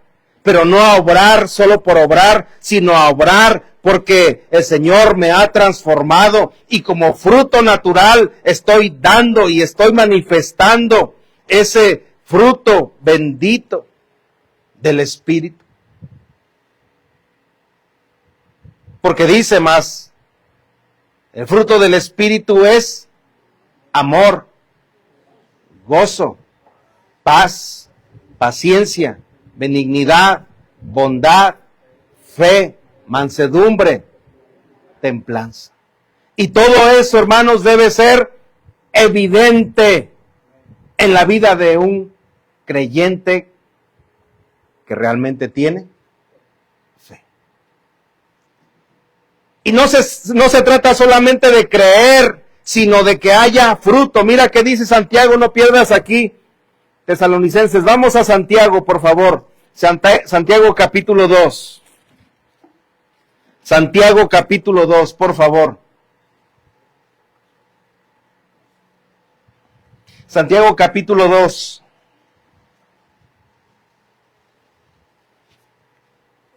pero no a obrar solo por obrar, sino a obrar porque el Señor me ha transformado y como fruto natural estoy dando y estoy manifestando ese fruto bendito del Espíritu. Porque dice más, el fruto del Espíritu es amor, gozo, paz, paciencia, benignidad, bondad, fe, mansedumbre, templanza. Y todo eso, hermanos, debe ser evidente en la vida de un creyente que realmente tiene fe. Y no se trata solamente de creer, sino de que haya fruto. Mira qué dice Santiago, no pierdas aquí, Tesalonicenses. Vamos a Santiago, por favor. Santiago capítulo 2. Santiago capítulo 2, por favor. Santiago capítulo 2.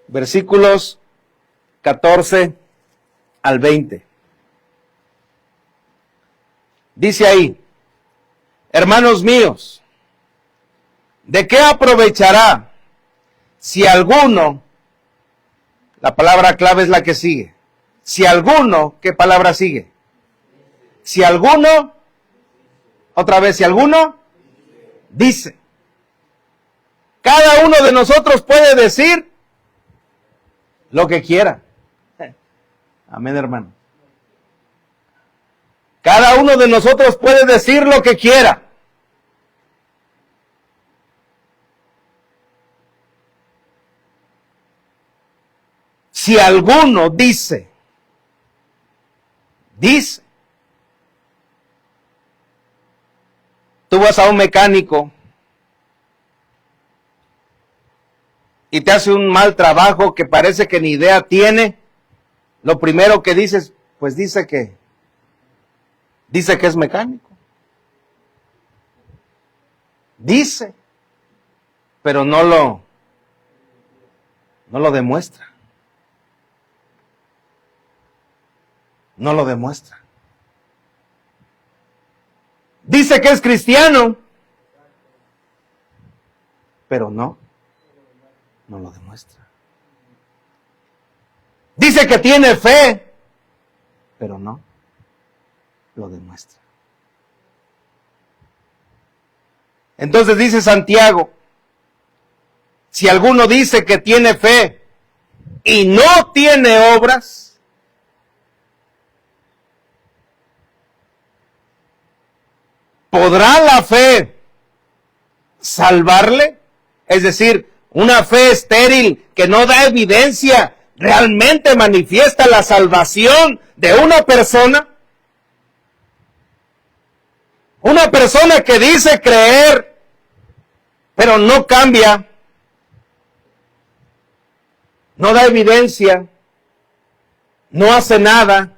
Versículos 14 al 20. Dice ahí, hermanos míos, ¿De qué aprovechará si alguno, la palabra clave es la que sigue, si alguno, ¿qué palabra sigue? Si alguno, otra vez, si alguno dice. Cada uno de nosotros puede decir lo que quiera. Amén, hermano. Cada uno de nosotros puede decir lo que quiera. Si alguno dice, tú vas a un mecánico y te hace un mal trabajo que parece que ni idea tiene, lo primero que dices, pues dice que es mecánico. Dice, pero no lo demuestra. No lo demuestra. Dice que es cristiano, pero no lo demuestra. Dice que tiene fe, pero no lo demuestra. Entonces dice Santiago, si alguno dice que tiene fe y no tiene obras, ¿podrá la fe salvarle? Es decir, una fe estéril que no da evidencia, ¿realmente manifiesta la salvación de una persona? Una persona que dice creer, pero no cambia, no da evidencia, no hace nada,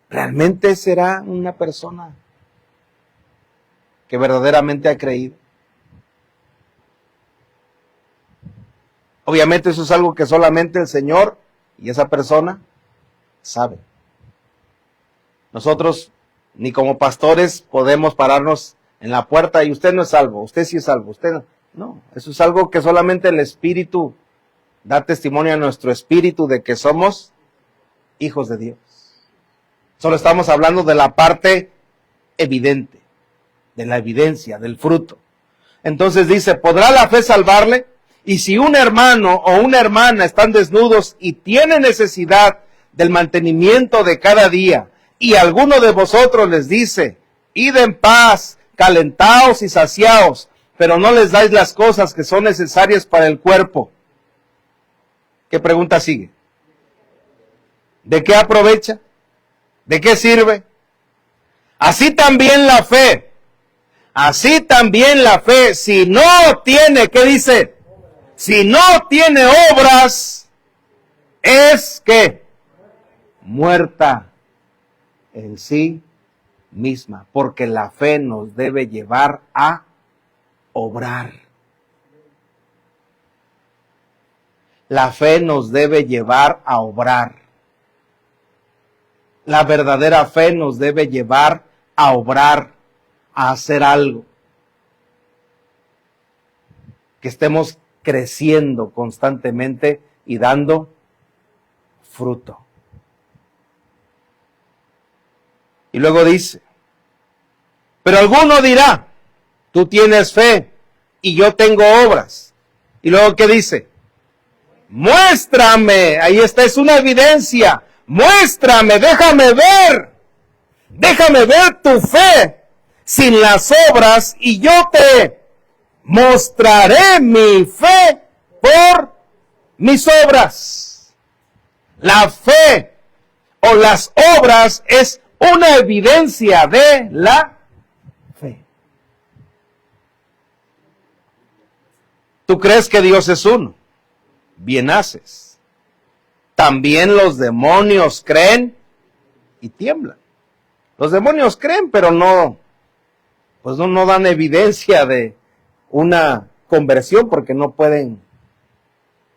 ¿realmente será una persona que verdaderamente ha creído? Obviamente eso es algo que solamente el Señor y esa persona sabe. Nosotros ni como pastores podemos pararnos en la puerta y usted no es salvo, usted sí es salvo, usted no. No, eso es algo que solamente el Espíritu da testimonio a nuestro espíritu de que somos hijos de Dios. Solo estamos hablando de la parte evidente, de la evidencia, del fruto. Entonces dice, ¿podrá la fe salvarle? Y si un hermano o una hermana están desnudos y tienen necesidad del mantenimiento de cada día, y alguno de vosotros les dice, id en paz, calentaos y saciaos, pero no les dais las cosas que son necesarias para el cuerpo. ¿Qué pregunta sigue? ¿De qué aprovecha? ¿De qué sirve? Así también la fe, si no tiene, ¿qué dice? Si no tiene obras, es que muerta en sí misma, porque la fe nos debe llevar a obrar. La fe nos debe llevar a obrar. La verdadera fe nos debe llevar a obrar, a hacer algo. Que estemos creciendo constantemente y dando fruto. Y luego dice, pero alguno dirá, tú tienes fe y yo tengo obras. Y luego, ¿qué dice? Muéstrame, ahí está, es una evidencia. Muéstrame, déjame ver tu fe sin las obras y yo te mostraré mi fe por mis obras. La fe o las obras es una evidencia de la fe. ¿Tú crees que Dios es uno? Bien haces. También los demonios creen y tiemblan. Los demonios creen, pero no dan evidencia de una conversión porque no pueden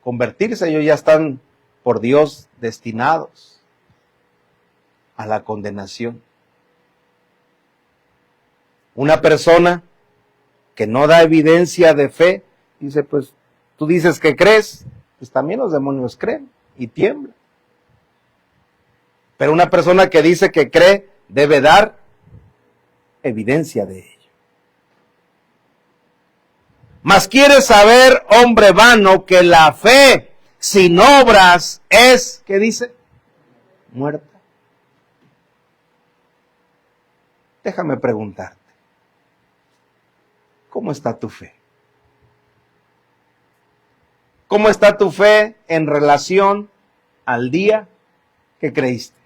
convertirse. Ellos ya están por Dios destinados a la condenación. Una persona que no da evidencia de fe, dice, pues tú dices que crees, pues también los demonios creen y tiemblan. Pero una persona que dice que cree debe dar evidencia de ello. Mas quieres saber, hombre vano, que la fe sin obras es, ¿qué dice? Muerta. Déjame preguntarte, ¿cómo está tu fe? ¿Cómo está tu fe en relación al día que creíste?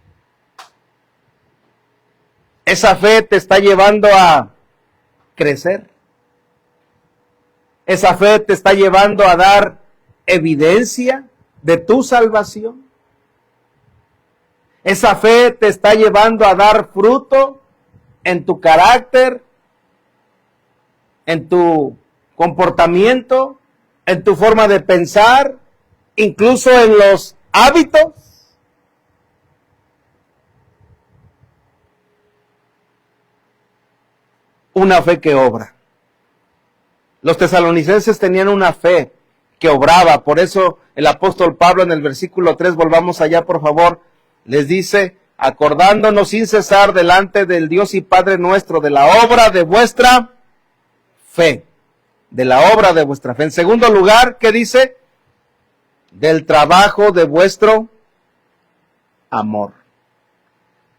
¿Esa fe te está llevando a crecer? ¿Esa fe te está llevando a dar evidencia de tu salvación? ¿Esa fe te está llevando a dar fruto en tu carácter, en tu comportamiento, en tu forma de pensar, incluso en los hábitos? Una fe que obra. Los tesalonicenses tenían una fe que obraba, por eso el apóstol Pablo en el versículo 3, volvamos allá por favor, les dice, acordándonos sin cesar delante del Dios y Padre nuestro de la obra de vuestra fe, de la obra de vuestra fe. En segundo lugar, ¿qué dice? Del trabajo de vuestro amor.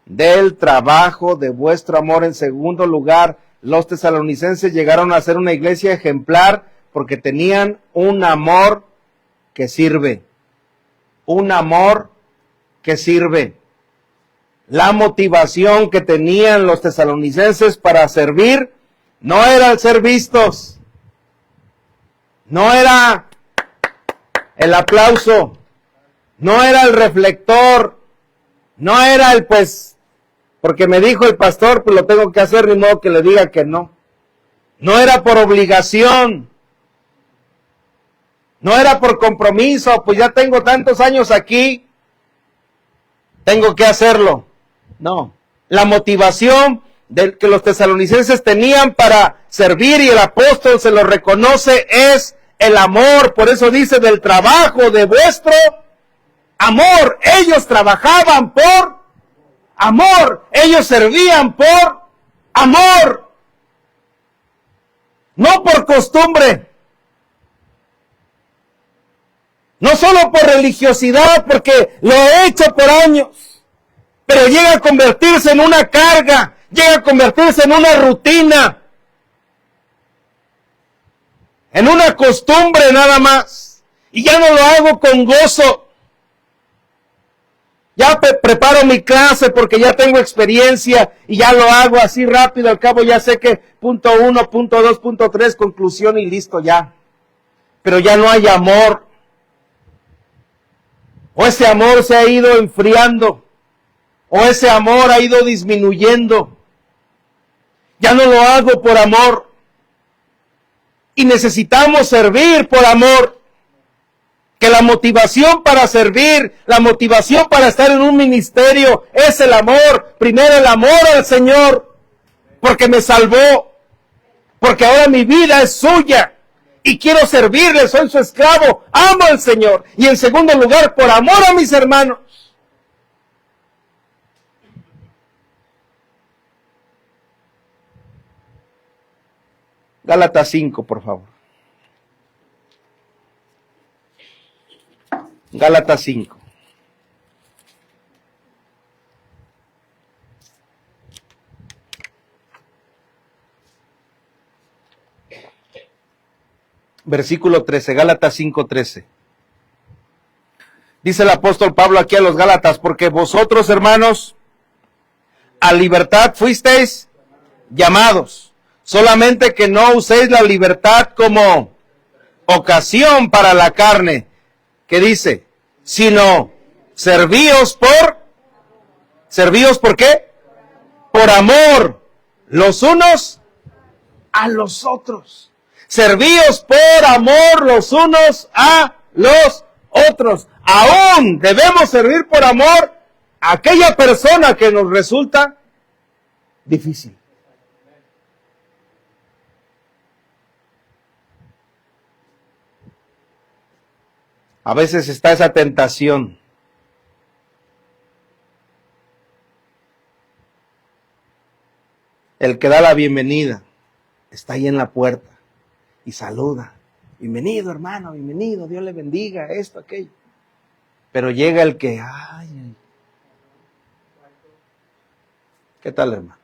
Del trabajo de vuestro amor. En segundo lugar, los tesalonicenses llegaron a ser una iglesia ejemplar porque tenían un amor que sirve. Un amor que sirve. La motivación que tenían los tesalonicenses para servir no era el ser vistos. No era el aplauso. No era el reflector. No era el pues... porque me dijo el pastor, pues lo tengo que hacer, ni modo que le diga que no. No era por obligación. No era por compromiso, pues ya tengo tantos años aquí, tengo que hacerlo. No. La motivación que los tesalonicenses tenían para servir, y el apóstol se lo reconoce, es el amor. Por eso dice, del trabajo de vuestro amor. Ellos trabajaban por amor, ellos servían por amor, no por costumbre, no solo por religiosidad, porque lo he hecho por años, pero llega a convertirse en una carga, llega a convertirse en una rutina, en una costumbre nada más, y ya no lo hago con gozo. Ya preparo mi clase porque ya tengo experiencia y ya lo hago así rápido. Al cabo ya sé que punto 1, punto 2, punto 3, conclusión y listo ya. Pero ya no hay amor. O ese amor se ha ido enfriando. O ese amor ha ido disminuyendo. Ya no lo hago por amor. Y necesitamos servir por amor. Que la motivación para servir, la motivación para estar en un ministerio es el amor. Primero el amor al Señor, porque me salvó, porque ahora mi vida es suya y quiero servirle, soy su esclavo, amo al Señor. Y en segundo lugar, por amor a mis hermanos. Gálatas 5, por favor. Gálatas 5. Versículo 13, Gálatas 5:13. Dice el apóstol Pablo aquí a los Gálatas, porque vosotros, hermanos, a libertad fuisteis llamados, solamente que no uséis la libertad como ocasión para la carne. ¿Qué dice? Sino servíos ¿por qué? Por amor, los unos a los otros. Servíos por amor los unos a los otros. Aún debemos servir por amor a aquella persona que nos resulta difícil. A veces está esa tentación. El que da la bienvenida está ahí en la puerta y saluda. Bienvenido, hermano, bienvenido, Dios le bendiga, esto, aquello. Pero llega el que, ay, ¿qué tal, hermano?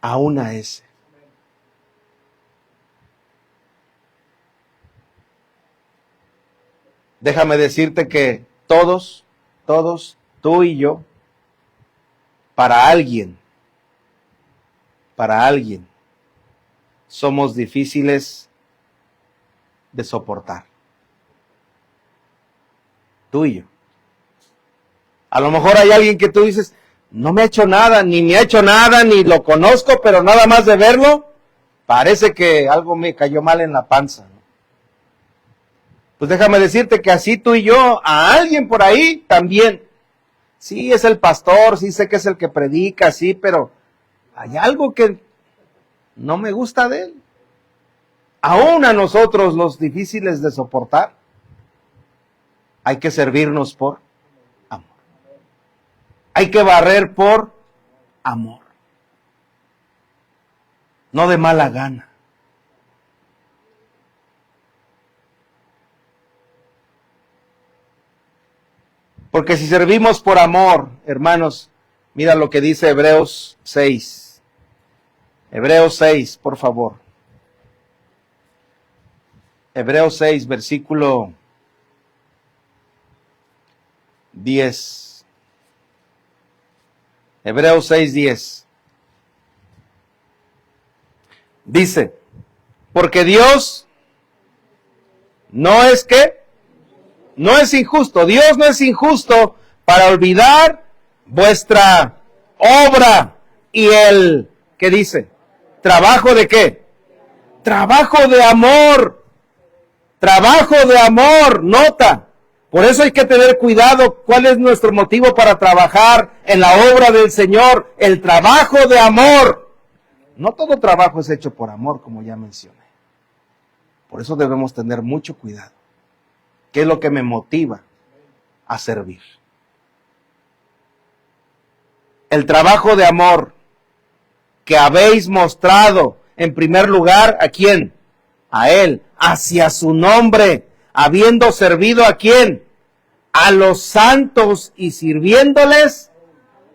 Aún a ese. Déjame decirte que todos, tú y yo, para alguien, somos difíciles de soportar. Tú y yo. A lo mejor hay alguien que tú dices, no me ha hecho nada, ni me ha hecho nada, ni lo conozco, pero nada más de verlo, parece que algo me cayó mal en la panza. Pues déjame decirte que así tú y yo, a alguien por ahí también. Sí, es el pastor, sí sé que es el que predica, sí, pero hay algo que no me gusta de él. Aún a nosotros los difíciles de soportar, hay que servirnos por amor. Hay que barrer por amor. No de mala gana. Porque si servimos por amor, hermanos, mira lo que dice Hebreos 6. Hebreos 6, por favor. Hebreos 6, versículo 10. Hebreos 6, 10. Dice, porque Dios no es que... no es injusto, Dios no es injusto para olvidar vuestra obra y el, ¿qué dice? ¿Trabajo de qué? Trabajo de amor, nota. Por eso hay que tener cuidado cuál es nuestro motivo para trabajar en la obra del Señor, el trabajo de amor. No todo trabajo es hecho por amor, como ya mencioné. Por eso debemos tener mucho cuidado. ¿Qué es lo que me motiva a servir? El trabajo de amor que habéis mostrado, en primer lugar, ¿a quién? A Él, hacia su nombre, habiendo servido ¿a quién? A los santos y sirviéndoles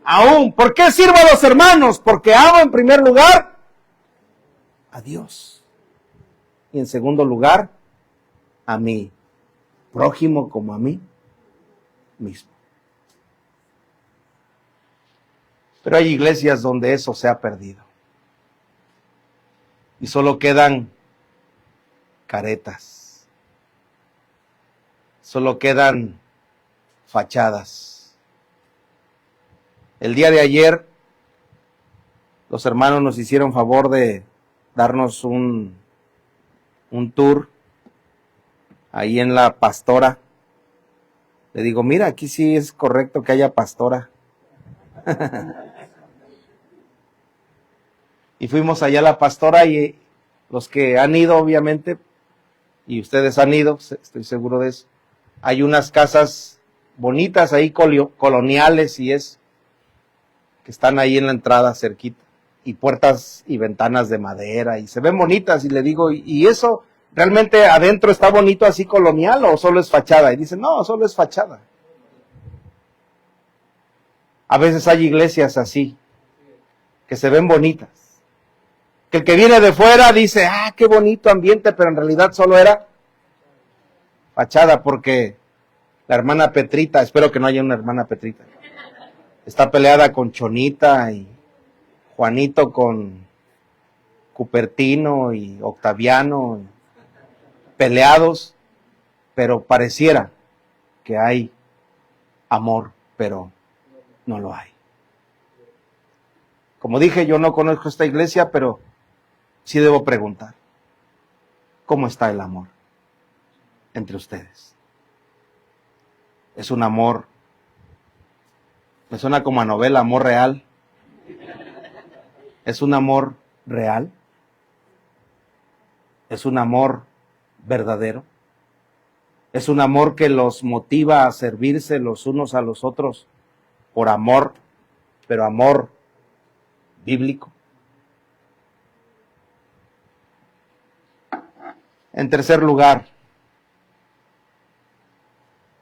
aún. ¿Por qué sirvo a los hermanos? Porque amo en primer lugar a Dios. Y en segundo lugar, a mí. Prójimo como a mí mismo. Pero hay iglesias donde eso se ha perdido. Y solo quedan caretas. Solo quedan fachadas. El día de ayer, los hermanos nos hicieron favor de darnos un tour ahí en la Pastora. Le digo, mira, aquí sí es correcto que haya Pastora. Y fuimos allá a la Pastora y los que han ido, obviamente, y ustedes han ido, estoy seguro de eso, hay unas casas bonitas ahí, coloniales y eso, que están ahí en la entrada cerquita, y puertas y ventanas de madera, y se ven bonitas, y le digo, ¿y eso realmente adentro está bonito así colonial o solo es fachada? Y dice, no, solo es fachada. A veces hay iglesias así, que se ven bonitas. Que el que viene de fuera dice, ah, qué bonito ambiente, pero en realidad solo era fachada, porque la hermana Petrita, espero que no haya una hermana Petrita, está peleada con Chonita y Juanito con Cupertino y Octaviano, peleados, pero pareciera que hay amor, pero no lo hay. Como dije, yo no conozco esta iglesia, pero sí debo preguntar, ¿cómo está el amor entre ustedes? Es un amor, me suena como a novela, amor real. ¿Es un amor real? Es un amor verdadero. Es un amor que los motiva a servirse los unos a los otros por amor, pero amor bíblico. En tercer lugar,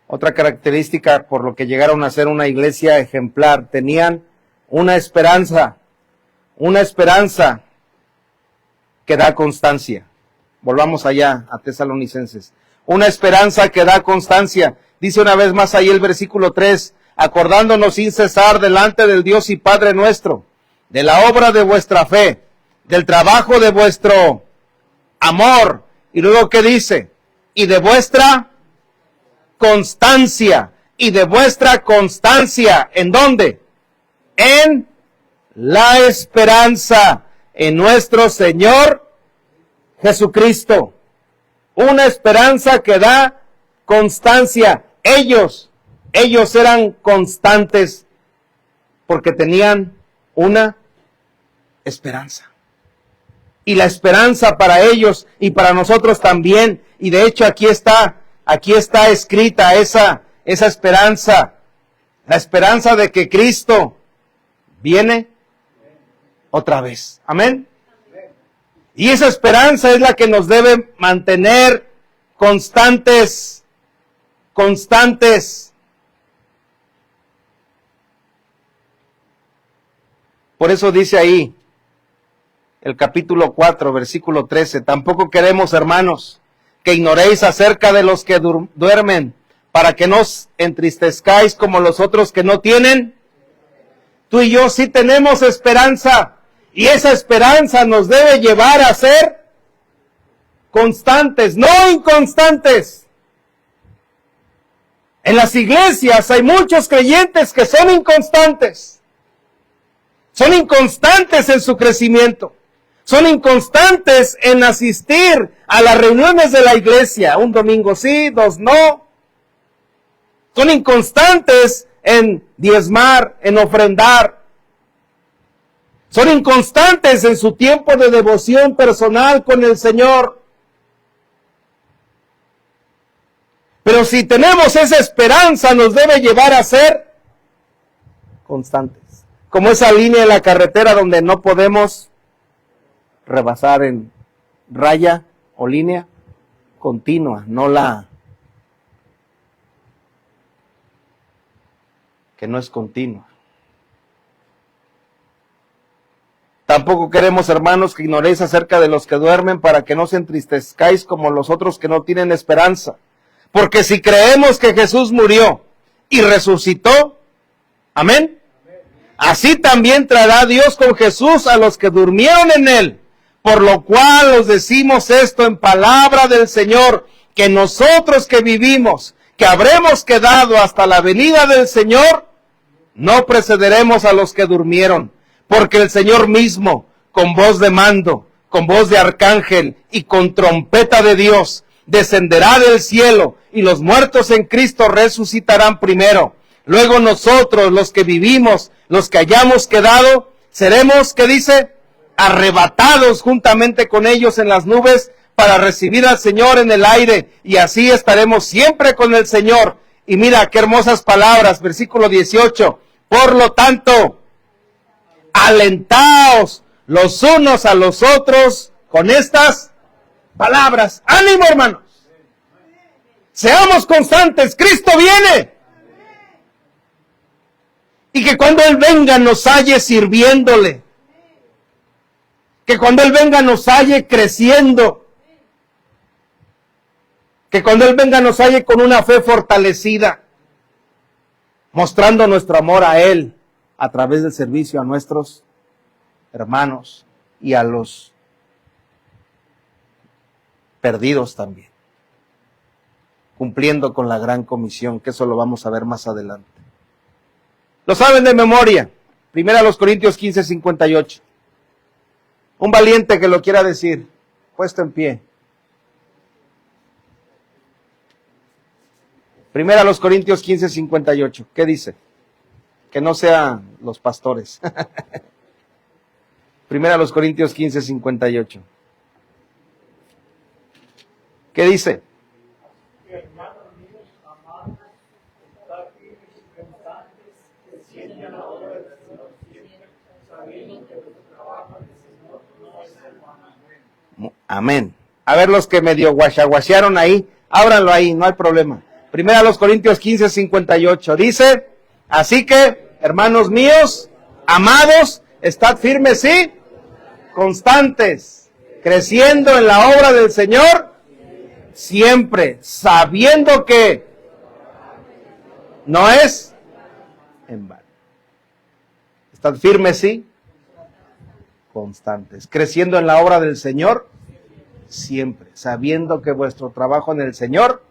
otra característica por lo que llegaron a ser una iglesia ejemplar, tenían una esperanza que da constancia. Volvamos allá a Tesalonicenses. Una esperanza que da constancia. Dice una vez más ahí el versículo 3, acordándonos sin cesar delante del Dios y Padre nuestro, de la obra de vuestra fe, del trabajo de vuestro amor. Y luego, ¿qué dice? Y de vuestra constancia. Y de vuestra constancia. ¿En dónde? En la esperanza en nuestro Señor Jesucristo. Una esperanza que da constancia. Ellos eran constantes porque tenían una esperanza. Y la esperanza para ellos y para nosotros también. Y de hecho aquí está escrita esa esperanza. La esperanza de que Cristo viene otra vez. Amén. Y esa esperanza es la que nos debe mantener constantes. Por eso dice ahí, el capítulo 4, versículo 13, tampoco queremos, hermanos, que ignoréis acerca de los que duermen, para que no os entristezcáis como los otros que no tienen. Tú y yo sí tenemos esperanza, y esa esperanza nos debe llevar a ser constantes, no inconstantes. En las iglesias hay muchos creyentes que son inconstantes en su crecimiento. Son inconstantes en asistir a las reuniones de la iglesia. Un domingo sí, dos no. Son inconstantes en diezmar, en ofrendar. Son inconstantes en su tiempo de devoción personal con el Señor. Pero si tenemos esa esperanza, nos debe llevar a ser constantes. Como esa línea de la carretera donde no podemos rebasar en raya o línea continua, no la que no es continua. Tampoco queremos, hermanos, que ignoréis acerca de los que duermen, para que no os entristezcáis como los otros que no tienen esperanza. Porque si creemos que Jesús murió y resucitó, amén, así también traerá Dios con Jesús a los que durmieron en él. Por lo cual os decimos esto en palabra del Señor, que nosotros que vivimos, que habremos quedado hasta la venida del Señor, no precederemos a los que durmieron, porque el Señor mismo, con voz de mando, con voz de arcángel y con trompeta de Dios, descenderá del cielo, y los muertos en Cristo resucitarán primero. Luego nosotros, los que vivimos, los que hayamos quedado, seremos, ¿qué dice? Arrebatados juntamente con ellos en las nubes para recibir al Señor en el aire, y así estaremos siempre con el Señor. Y mira qué hermosas palabras, versículo 18. Por lo tanto, alentaos los unos a los otros con estas palabras. ¡Ánimo, hermanos! Seamos constantes, Cristo viene. Y que cuando Él venga nos halle sirviéndole. Que cuando Él venga nos halle creciendo. Que cuando Él venga nos halle con una fe fortalecida. Mostrando nuestro amor a Él a través del servicio a nuestros hermanos y a los perdidos también. Cumpliendo con la gran comisión, que eso lo vamos a ver más adelante. Lo saben de memoria. 1 Corintios 15:58. Un valiente que lo quiera decir, puesto en pie. 1 Corintios 15:58. ¿Qué dice? Que no sean los pastores. 1 Corintios 15:58. ¿Qué dice? Amén. A ver los que medio guachaguachearon ahí, ábranlo ahí, no hay problema. Primera los Corintios 15:58 dice, así que, hermanos míos, amados, estad firmes y constantes, creciendo en la obra del Señor, siempre, sabiendo que no es en vano. Estad firmes y constantes, creciendo en la obra del Señor, siempre, sabiendo que vuestro trabajo en el Señor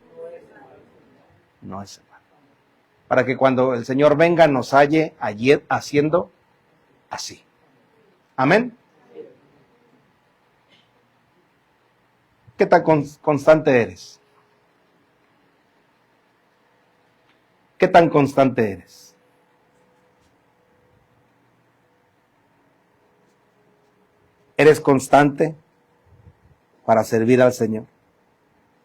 no es en vano. Para que cuando el Señor venga nos halle allí haciendo así. Amén. ¿Qué tan constante eres? ¿Qué tan constante eres? ¿Eres constante para servir al Señor?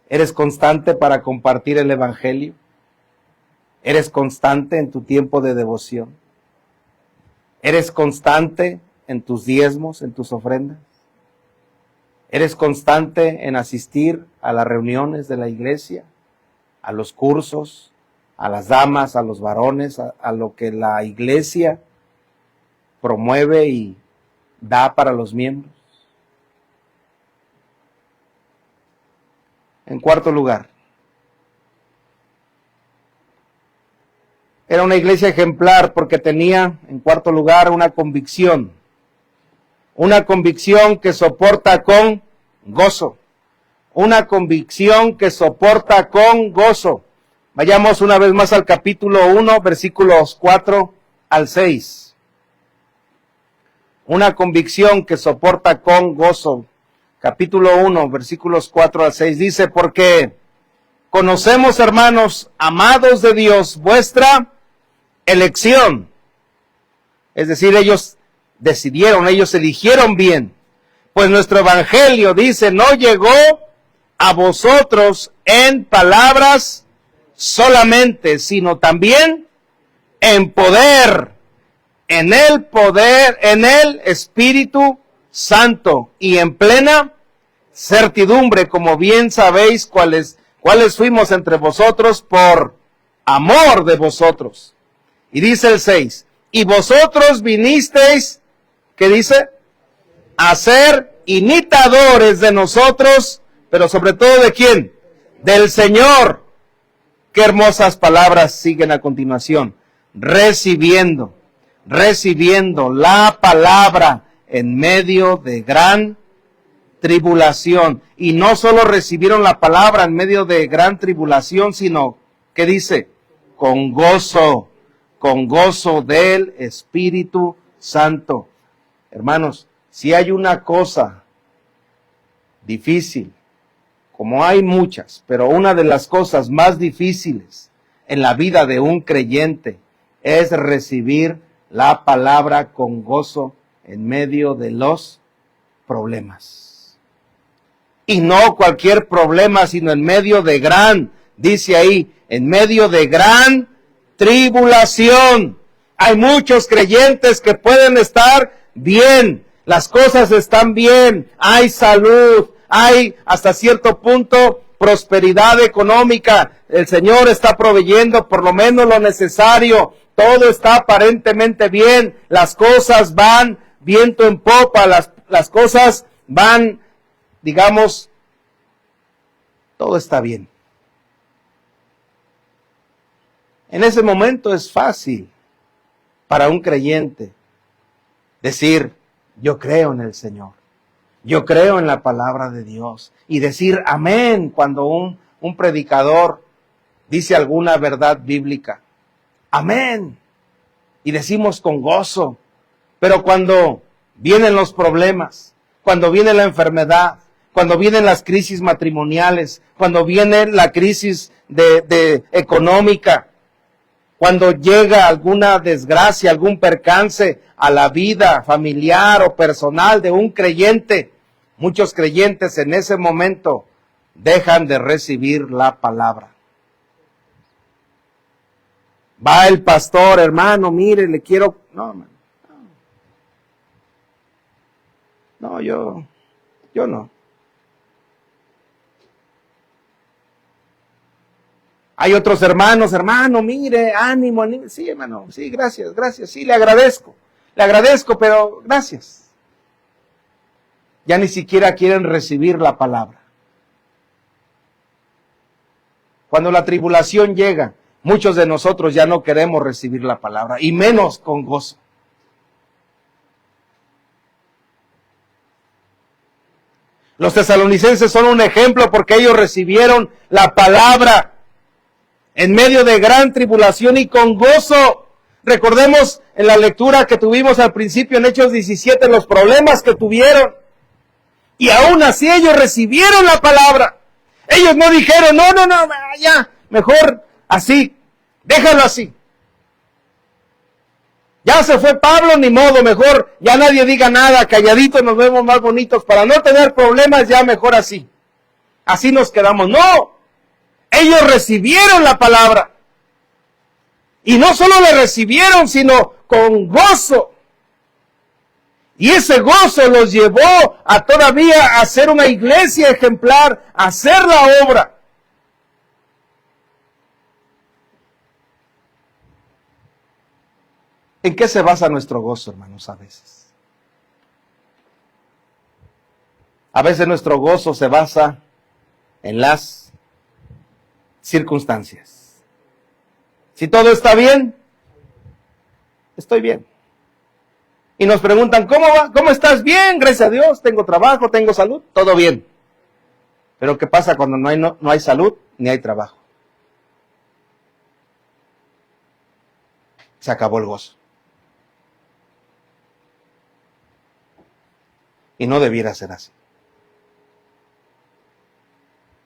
¿Eres constante para compartir el Evangelio? ¿Eres constante en tu tiempo de devoción? ¿Eres constante en tus diezmos, en tus ofrendas? ¿Eres constante en asistir a las reuniones de la iglesia, a los cursos, a las damas, a los varones, a lo que la iglesia promueve y da para los miembros? En cuarto lugar, era una iglesia ejemplar porque tenía, en cuarto lugar, una convicción que soporta con gozo, una convicción que soporta con gozo. Vayamos una vez más al capítulo 1, versículos 4 al 6. Una convicción que soporta con gozo. Capítulo 1, versículos 4 al 6, dice, porque conocemos, hermanos, amados de Dios, vuestra elección. Es decir, ellos decidieron, ellos eligieron bien. Pues nuestro evangelio, dice, no llegó a vosotros en palabras solamente, sino también en poder, en el Espíritu Santo y en plena certidumbre, como bien sabéis cuáles fuimos entre vosotros por amor de vosotros. Y dice el 6, y vosotros vinisteis, ¿qué dice? A ser imitadores de nosotros, pero sobre todo ¿de quién? Del Señor. Qué hermosas palabras siguen a continuación. Recibiendo la palabra en medio de gran tribulación. Y no solo recibieron la palabra en medio de gran tribulación, sino, ¿qué dice? Con gozo del Espíritu Santo. Hermanos, si hay una cosa difícil, como hay muchas, pero una de las cosas más difíciles en la vida de un creyente es recibir la palabra con gozo en medio de los problemas. Y no cualquier problema, sino en medio de gran, dice ahí, en medio de gran tribulación. Hay muchos creyentes que pueden estar bien, las cosas están bien, hay salud, hay hasta cierto punto prosperidad económica, el Señor está proveyendo por lo menos lo necesario, todo está aparentemente bien, las cosas van viento en popa, las cosas van, digamos, todo está bien. En ese momento es fácil para un creyente decir, yo creo en el Señor, yo creo en la palabra de Dios, y decir amén cuando un predicador dice alguna verdad bíblica. Amén. Y decimos con gozo. Pero cuando vienen los problemas, cuando viene la enfermedad, cuando vienen las crisis matrimoniales, cuando viene la crisis de económica, cuando llega alguna desgracia, algún percance a la vida familiar o personal de un creyente, muchos creyentes en ese momento dejan de recibir la palabra. Va el pastor, hermano, mire, le quiero... No, hermano. No, yo no. Hay otros hermanos, hermano, mire, ánimo, ánimo. Sí, hermano, sí, gracias, sí, le agradezco, pero gracias. Ya ni siquiera quieren recibir la palabra. Cuando la tribulación llega, muchos de nosotros ya no queremos recibir la palabra, y menos con gozo. Los tesalonicenses son un ejemplo porque ellos recibieron la palabra en medio de gran tribulación y con gozo. Recordemos en la lectura que tuvimos al principio en Hechos 17 los problemas que tuvieron. Y aún así ellos recibieron la palabra. Ellos no dijeron, no, ya, mejor así, déjalo así. Ya se fue Pablo, ni modo, mejor ya nadie diga nada, calladitos nos vemos más bonitos, para no tener problemas, ya mejor así. Así nos quedamos. No, ellos recibieron la palabra. Y no solo la recibieron, sino con gozo. Y ese gozo los llevó a todavía hacer una iglesia ejemplar, a hacer la obra. ¿En qué se basa nuestro gozo, hermanos, a veces? A veces nuestro gozo se basa en las circunstancias. Si todo está bien, estoy bien. Y nos preguntan, ¿cómo va? ¿Cómo estás? Bien, gracias a Dios, tengo trabajo, tengo salud, todo bien. Pero ¿qué pasa cuando no hay salud ni hay trabajo? Se acabó el gozo. Y no debiera ser así.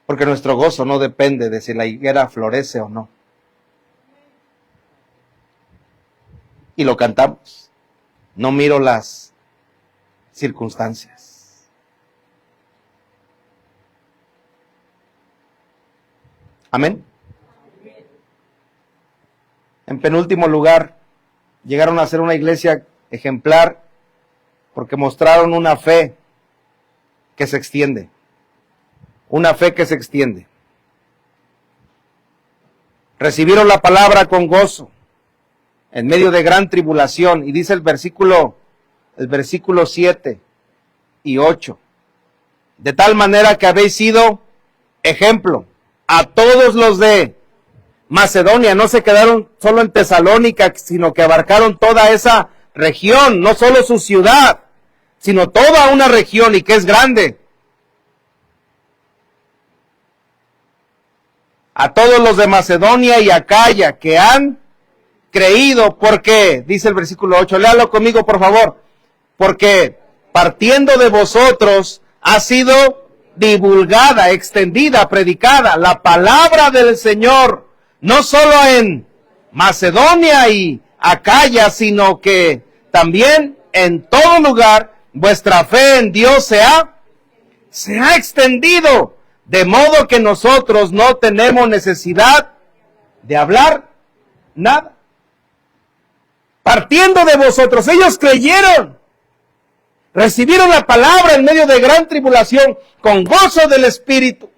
Porque nuestro gozo no depende de si la higuera florece o no. Y lo cantamos. No miro las circunstancias. Amén. En penúltimo lugar, llegaron a ser una iglesia ejemplar porque mostraron una fe que se extiende. Una fe que se extiende. Recibieron la palabra con gozo en medio de gran tribulación. Y dice el versículo 7 y 8. De tal manera que habéis sido ejemplo a todos los de Macedonia. No se quedaron solo en Tesalónica, sino que abarcaron toda esa región, no solo su ciudad, sino toda una región, y que es grande. A todos los de Macedonia y Acaya que han creído, porque, dice el versículo 8, léalo conmigo por favor, porque partiendo de vosotros ha sido divulgada, extendida, predicada la palabra del Señor, no solo en Macedonia y Acaya, sino que también en todo lugar vuestra fe en Dios se ha extendido, de modo que nosotros no tenemos necesidad de hablar nada. Partiendo de vosotros, ellos creyeron, recibieron la palabra en medio de gran tribulación, con gozo del Espíritu.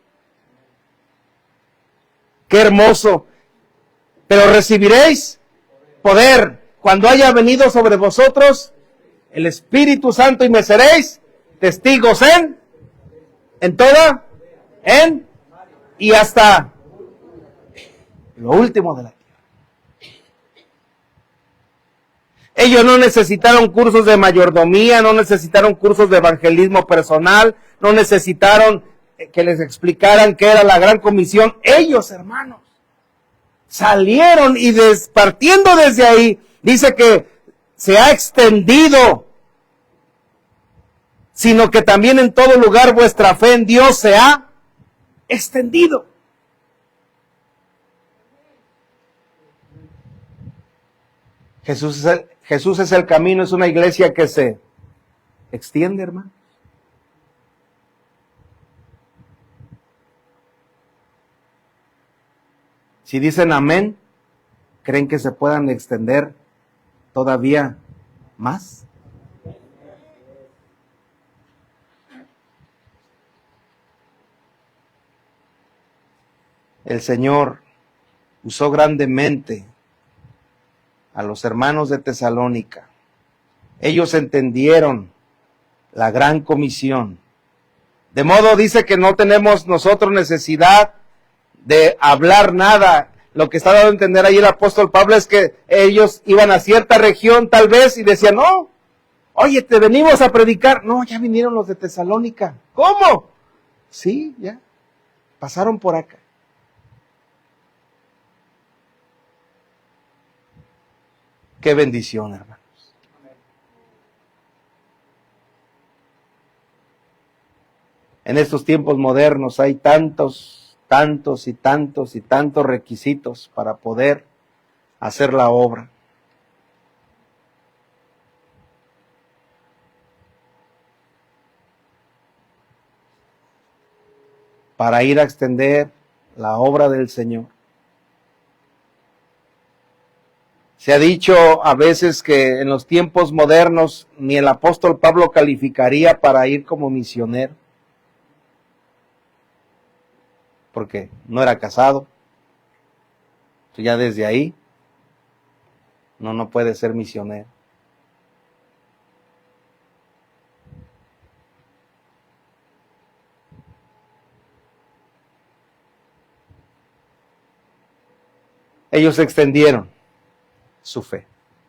¡Qué hermoso! Pero recibiréis poder cuando haya venido sobre vosotros el Espíritu Santo, y me seréis testigos en toda, y hasta lo último de la tierra. Ellos no necesitaron cursos de mayordomía, no necesitaron cursos de evangelismo personal, no necesitaron que les explicaran qué era la gran comisión. Ellos, hermanos, salieron y partiendo desde ahí, dice que se ha extendido, sino que también en todo lugar vuestra fe en Dios se ha extendido. Jesús es el camino, es una iglesia que se extiende, hermano. Si dicen amén, ¿creen que se puedan extender todavía más? El Señor usó grandemente a los hermanos de Tesalónica. Ellos entendieron la gran comisión. De modo dice que no tenemos nosotros necesidad de hablar nada. Lo que está dando a entender ahí el apóstol Pablo es que ellos iban a cierta región tal vez y decían, no, oye, te venimos a predicar. No, ya vinieron los de Tesalónica. ¿Cómo? Sí, ya, pasaron por acá. Qué bendición, hermanos. En estos tiempos modernos hay tantos requisitos para poder hacer la obra. Para ir a extender la obra del Señor. Se ha dicho a veces que en los tiempos modernos ni el apóstol Pablo calificaría para ir como misionero. Porque no era casado. Ya desde ahí no puede ser misionero. Ellos extendieron su fe.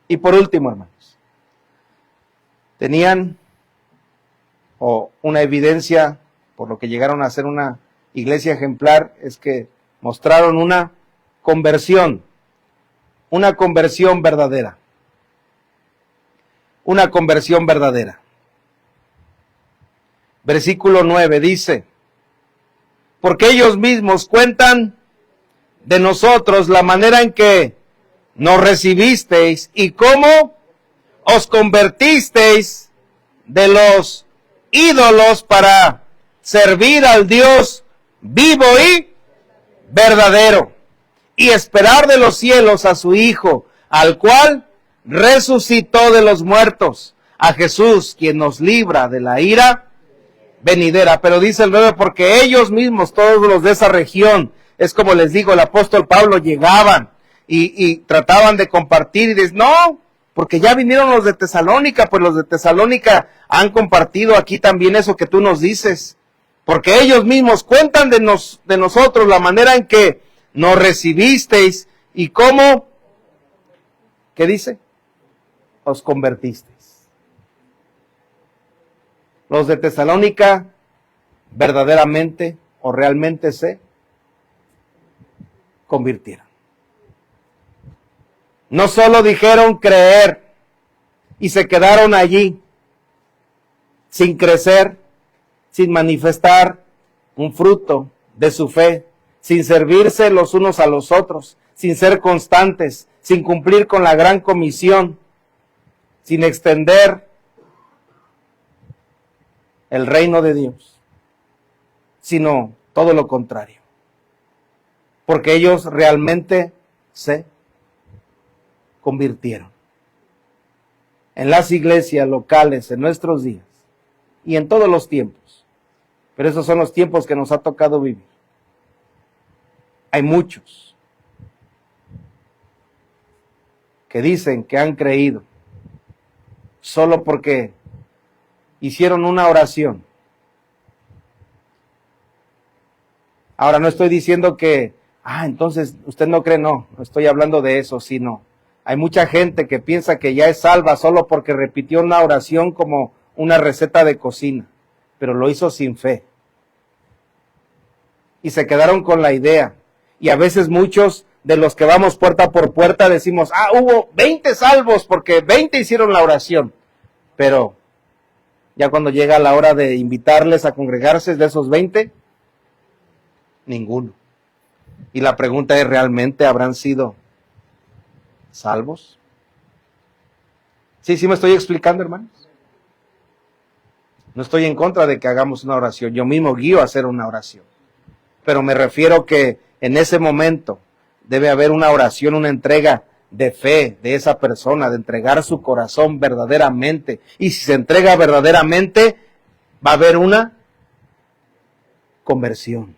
Y por último, hermanos, tenían una evidencia por lo que llegaron a ser una iglesia ejemplar, es que mostraron una conversión verdadera. Una conversión verdadera. Versículo 9 dice, porque ellos mismos cuentan de nosotros la manera en que nos recibisteis y cómo os convertisteis de los ídolos para servir al Dios vivo y verdadero, y esperar de los cielos a su Hijo, al cual resucitó de los muertos, a Jesús, quien nos libra de la ira venidera. Pero dice el 9, porque ellos mismos, todos los de esa región, es como les digo, el apóstol Pablo, llegaban y trataban de compartir y dicen, no, porque ya vinieron los de Tesalónica, pues los de Tesalónica han compartido aquí también eso que tú nos dices. Porque ellos mismos cuentan de nosotros la manera en que nos recibisteis y cómo, ¿qué dice? Os convertisteis. Los de Tesalónica verdaderamente o realmente se convirtieron. No solo dijeron creer y se quedaron allí sin crecer, sin manifestar un fruto de su fe, sin servirse los unos a los otros, sin ser constantes, sin cumplir con la gran comisión, sin extender el reino de Dios, sino todo lo contrario. Porque ellos realmente se convirtieron. En las iglesias locales, en nuestros días y en todos los tiempos. Pero esos son los tiempos que nos ha tocado vivir. Hay muchos que dicen que han creído solo porque hicieron una oración. Ahora no estoy diciendo que, entonces usted no cree, no estoy hablando de eso, sino hay mucha gente que piensa que ya es salva solo porque repitió una oración como una receta de cocina, pero lo hizo sin fe. Y se quedaron con la idea. Y a veces muchos de los que vamos puerta por puerta decimos, hubo 20 salvos porque 20 hicieron la oración. Pero ya cuando llega la hora de invitarles a congregarse, de esos 20, ninguno. Y la pregunta es, ¿realmente habrán sido salvos? Sí me estoy explicando, hermanos. No estoy en contra de que hagamos una oración. Yo mismo guío a hacer una oración. Pero me refiero que en ese momento debe haber una oración, una entrega de fe de esa persona, de entregar su corazón verdaderamente. Y si se entrega verdaderamente, va a haber una conversión.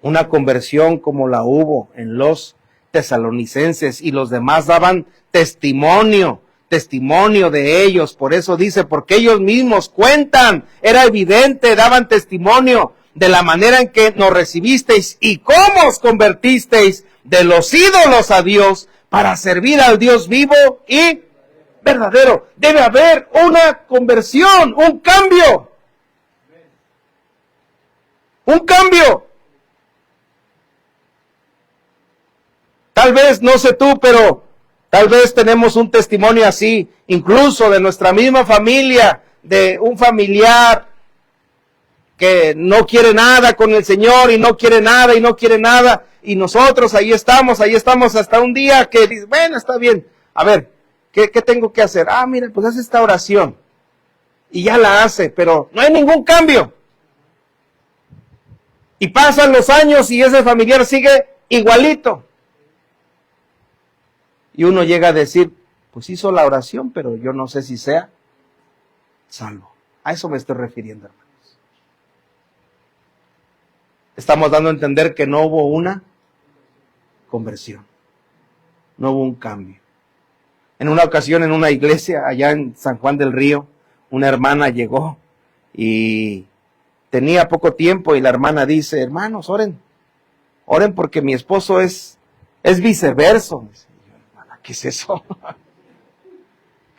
Una conversión como la hubo en los tesalonicenses, y los demás daban testimonio de ellos. Por eso dice, porque ellos mismos cuentan, era evidente, daban testimonio de la manera en que nos recibisteis y cómo os convertisteis de los ídolos a Dios para servir al Dios vivo y verdadero. Debe haber una conversión, un cambio. Un cambio. Tal vez, no sé tú, pero tal vez tenemos un testimonio así, incluso de nuestra misma familia, de un familiar que no quiere nada con el Señor y no quiere nada y no quiere nada, y nosotros ahí estamos hasta un día que dice, bueno, está bien, a ver, ¿qué tengo que hacer? Ah, mira, pues haz esta oración, y ya la hace, pero no hay ningún cambio. Y pasan los años y ese familiar sigue igualito. Y uno llega a decir, pues hizo la oración, pero yo no sé si sea salvo. A eso me estoy refiriendo, hermanos. Estamos dando a entender que no hubo una conversión. No hubo un cambio. En una ocasión, en una iglesia, allá en San Juan del Río, una hermana llegó y tenía poco tiempo, y la hermana dice, hermanos, oren porque mi esposo es viceverso. ¿Qué es eso?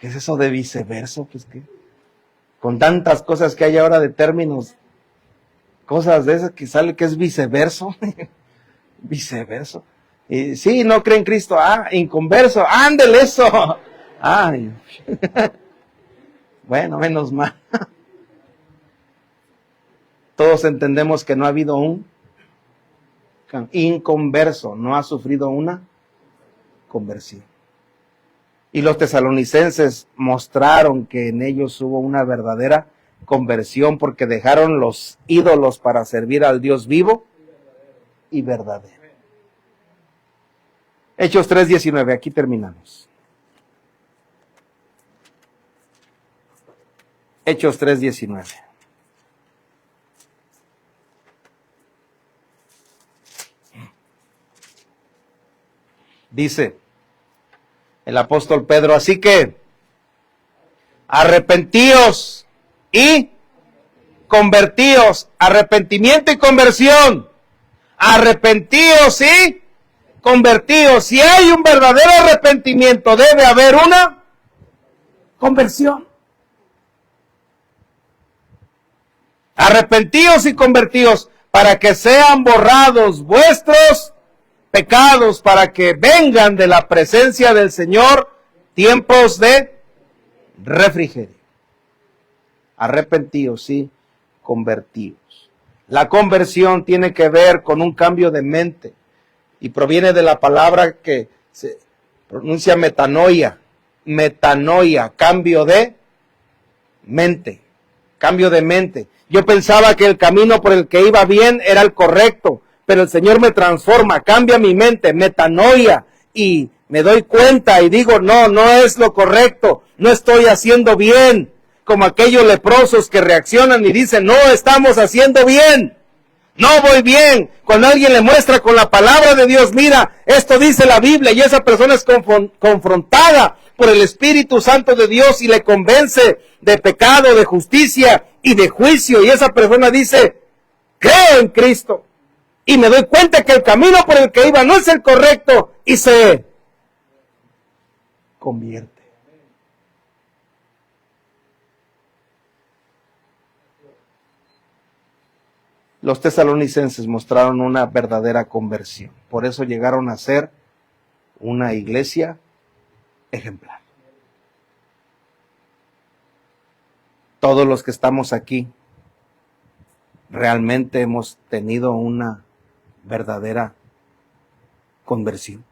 ¿Qué es eso de viceverso? Pues ¿qué? Con tantas cosas que hay ahora de términos, cosas de esas que sale que es viceverso. Viceverso. Y sí, no cree en Cristo. Ah, inconverso. Ándele eso. Ay. Bueno, menos mal. Todos entendemos que no ha habido un inconverso, no ha sufrido una conversión. Y los tesalonicenses mostraron que en ellos hubo una verdadera conversión, porque dejaron los ídolos para servir al Dios vivo y verdadero. Hechos 3:19, aquí terminamos. Hechos 3:19. Dice el apóstol Pedro, así que arrepentíos y convertíos. Arrepentimiento y conversión. Arrepentíos y convertíos. Si hay un verdadero arrepentimiento, debe haber una conversión. Arrepentíos y convertíos para que sean borrados vuestros pecados, para que vengan de la presencia del Señor tiempos de refrigerio. Arrepentíos y convertíos. La conversión tiene que ver con un cambio de mente y proviene de la palabra que se pronuncia metanoia. Metanoia, cambio de mente. Cambio de mente. Yo pensaba que el camino por el que iba bien era el correcto, pero el Señor me transforma, cambia mi mente, metanoia, y me doy cuenta y digo, no es lo correcto, no estoy haciendo bien, como aquellos leprosos que reaccionan y dicen, no estamos haciendo bien, no voy bien. Cuando alguien le muestra con la palabra de Dios, mira, esto dice la Biblia, y esa persona es confrontada por el Espíritu Santo de Dios y le convence de pecado, de justicia y de juicio, y esa persona dice, creo en Cristo. Y me doy cuenta que el camino por el que iba no es el correcto, y se convierte. Los tesalonicenses mostraron una verdadera conversión. Por eso llegaron a ser una iglesia ejemplar. Todos los que estamos aquí realmente hemos tenido una verdadera conversión.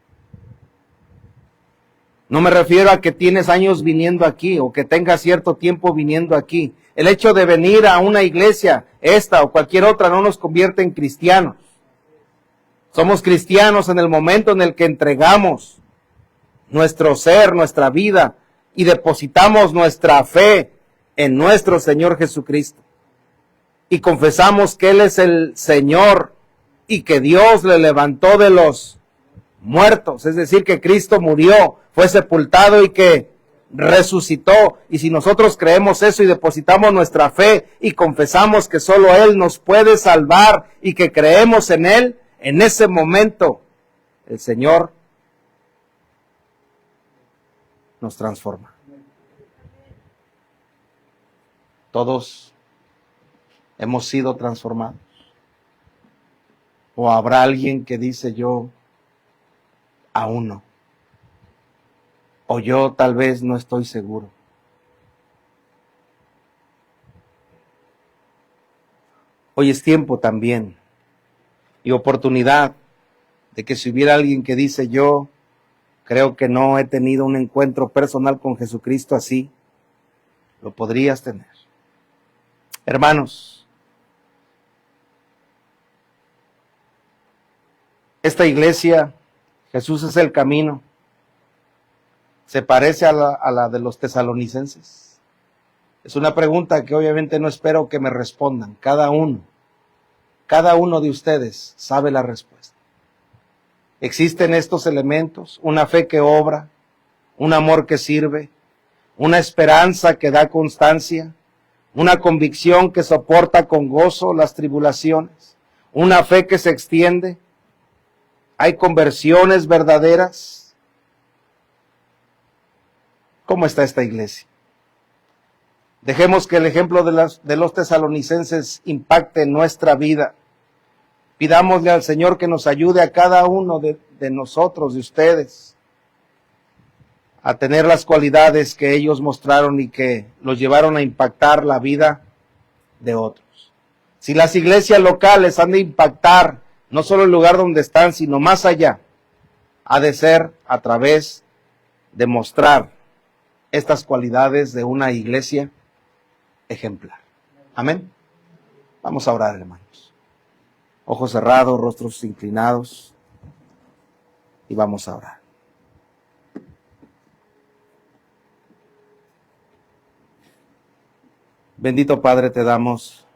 No me refiero a que tienes años viniendo aquí o que tengas cierto tiempo viniendo aquí. El hecho de venir a una iglesia, esta o cualquier otra, no nos convierte en cristianos. Somos cristianos en el momento en el que entregamos nuestro ser, nuestra vida y depositamos nuestra fe en nuestro Señor Jesucristo. Y confesamos que Él es el Señor y que Dios le levantó de los muertos. Es decir, que Cristo murió, fue sepultado y que resucitó. Y si nosotros creemos eso y depositamos nuestra fe y confesamos que solo Él nos puede salvar y que creemos en Él, en ese momento el Señor nos transforma. Todos hemos sido transformados. ¿O habrá alguien que dice yo aún no? O yo tal vez no estoy seguro. Hoy es tiempo también y oportunidad de que si hubiera alguien que dice yo creo que no he tenido un encuentro personal con Jesucristo así, lo podrías tener. Hermanos, esta iglesia, Jesús es el camino, se parece a la de los tesalonicenses. Es una pregunta que obviamente no espero que me respondan. Cada uno de ustedes sabe la respuesta. Existen estos elementos: una fe que obra, un amor que sirve, una esperanza que da constancia, una convicción que soporta con gozo las tribulaciones, una fe que se extiende. Hay conversiones verdaderas. ¿Cómo está esta iglesia? Dejemos que el ejemplo de los tesalonicenses impacte nuestra vida. Pidámosle al Señor que nos ayude a cada uno de nosotros, de ustedes, a tener las cualidades que ellos mostraron y que los llevaron a impactar la vida de otros. Si las iglesias locales han de impactar no solo el lugar donde están, sino más allá, ha de ser a través de mostrar estas cualidades de una iglesia ejemplar. Amén. Vamos a orar, hermanos. Ojos cerrados, rostros inclinados, y vamos a orar. Bendito Padre, te damos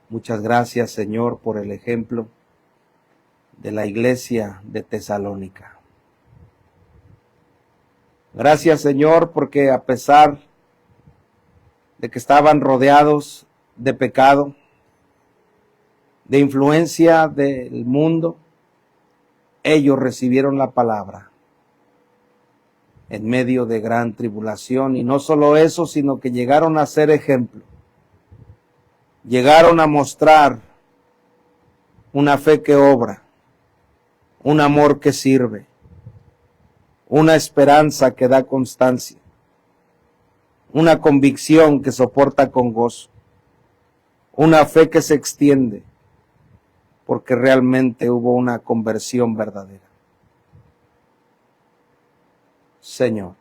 muchas gracias, Señor, por el ejemplo de la iglesia de Tesalónica. Gracias, Señor, porque a pesar de que estaban rodeados de pecado, de influencia del mundo, ellos recibieron la palabra en medio de gran tribulación. Y no solo eso, sino que llegaron a ser ejemplo. Llegaron a mostrar una fe que obra, un amor que sirve, una esperanza que da constancia, una convicción que soporta con gozo, una fe que se extiende, porque realmente hubo una conversión verdadera. Señor,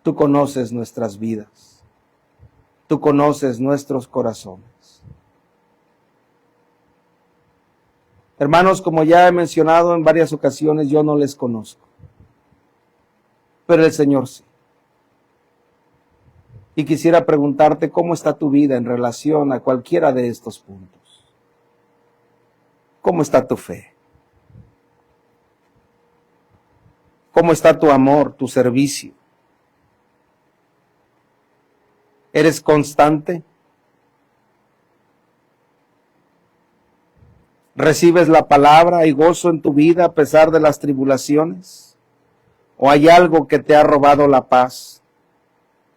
tú conoces nuestras vidas, tú conoces nuestros corazones. Hermanos, como ya he mencionado en varias ocasiones, yo no les conozco, pero el Señor sí. Y quisiera preguntarte cómo está tu vida en relación a cualquiera de estos puntos. ¿Cómo está tu fe? ¿Cómo está tu amor, tu servicio? ¿Eres constante? ¿Recibes la palabra y gozo en tu vida a pesar de las tribulaciones? ¿O hay algo que te ha robado la paz?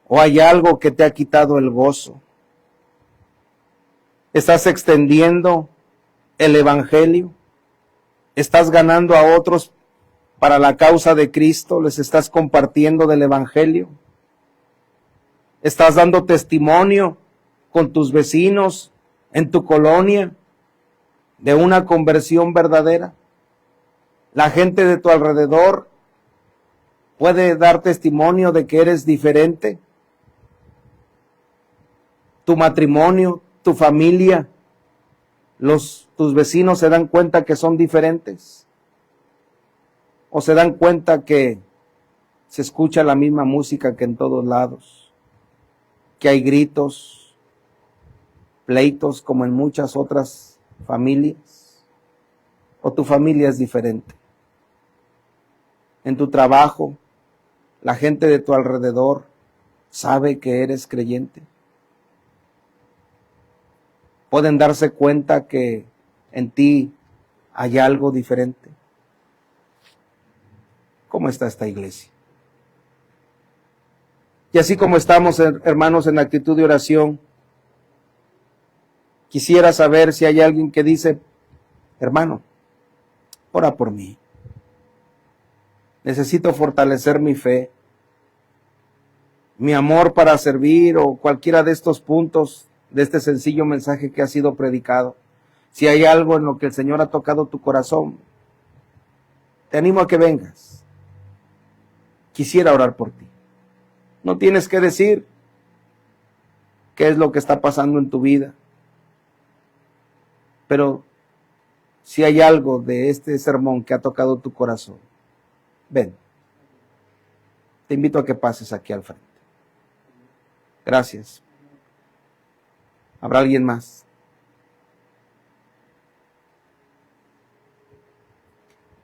¿O hay algo que te ha quitado el gozo? ¿Estás extendiendo el evangelio? ¿Estás ganando a otros para la causa de Cristo? ¿Les estás compartiendo del evangelio? ¿Estás dando testimonio con tus vecinos en tu colonia de una conversión verdadera? La gente de tu alrededor puede dar testimonio de que eres diferente. Tu matrimonio, tu familia, tus vecinos se dan cuenta que son diferentes, o se dan cuenta que se escucha la misma música que en todos lados, que hay gritos, pleitos como en muchas otras familias, o tu familia es diferente. En tu trabajo, la gente de tu alrededor sabe que eres creyente. Pueden darse cuenta que en ti hay algo diferente. ¿Cómo está esta iglesia? Y así como estamos, hermanos, en actitud de oración, quisiera saber si hay alguien que dice: hermano, ora por mí. Necesito fortalecer mi fe, mi amor para servir, o cualquiera de estos puntos de este sencillo mensaje que ha sido predicado. Si hay algo en lo que el Señor ha tocado tu corazón, te animo a que vengas. Quisiera orar por ti. No tienes que decir qué es lo que está pasando en tu vida, pero si hay algo de este sermón que ha tocado tu corazón, ven. Te invito a que pases aquí al frente. Gracias. ¿Habrá alguien más?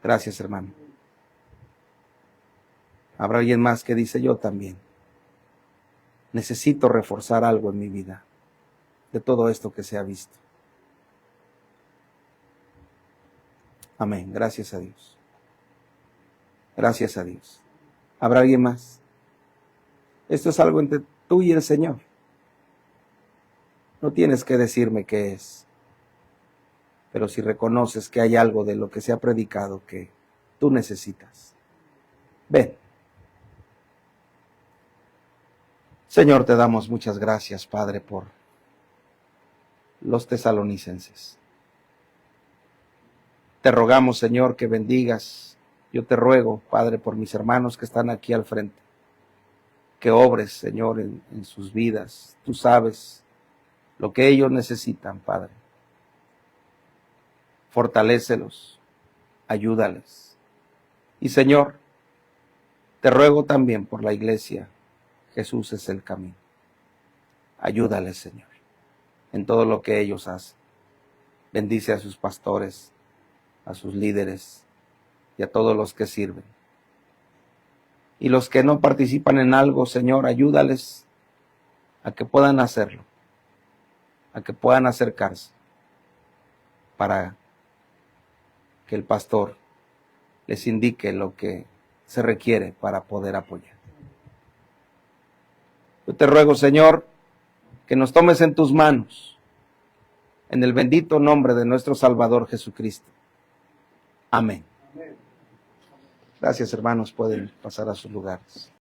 Gracias, hermano. ¿Habrá alguien más que dice: yo también necesito reforzar algo en mi vida de todo esto que se ha visto? Amén. Gracias a Dios. Gracias a Dios. ¿Habrá alguien más? Esto es algo entre tú y el Señor. No tienes que decirme qué es, pero si reconoces que hay algo de lo que se ha predicado que tú necesitas, ven. Señor, te damos muchas gracias, Padre, por los tesalonicenses. Te rogamos, Señor, que bendigas. Yo te ruego, Padre, por mis hermanos que están aquí al frente, que obres, Señor, en sus vidas. Tú sabes lo que ellos necesitan, Padre. Fortalécelos, ayúdales. Y, Señor, te ruego también por la iglesia. Jesús es el camino. Ayúdales, Señor, en todo lo que ellos hacen. Bendice a sus pastores, a sus líderes y a todos los que sirven. Y los que no participan en algo, Señor, ayúdales a que puedan hacerlo, a que puedan acercarse para que el pastor les indique lo que se requiere para poder apoyar. Yo te ruego, Señor, que nos tomes en tus manos, en el bendito nombre de nuestro Salvador Jesucristo. Amén. Gracias, hermanos. Pueden pasar a sus lugares.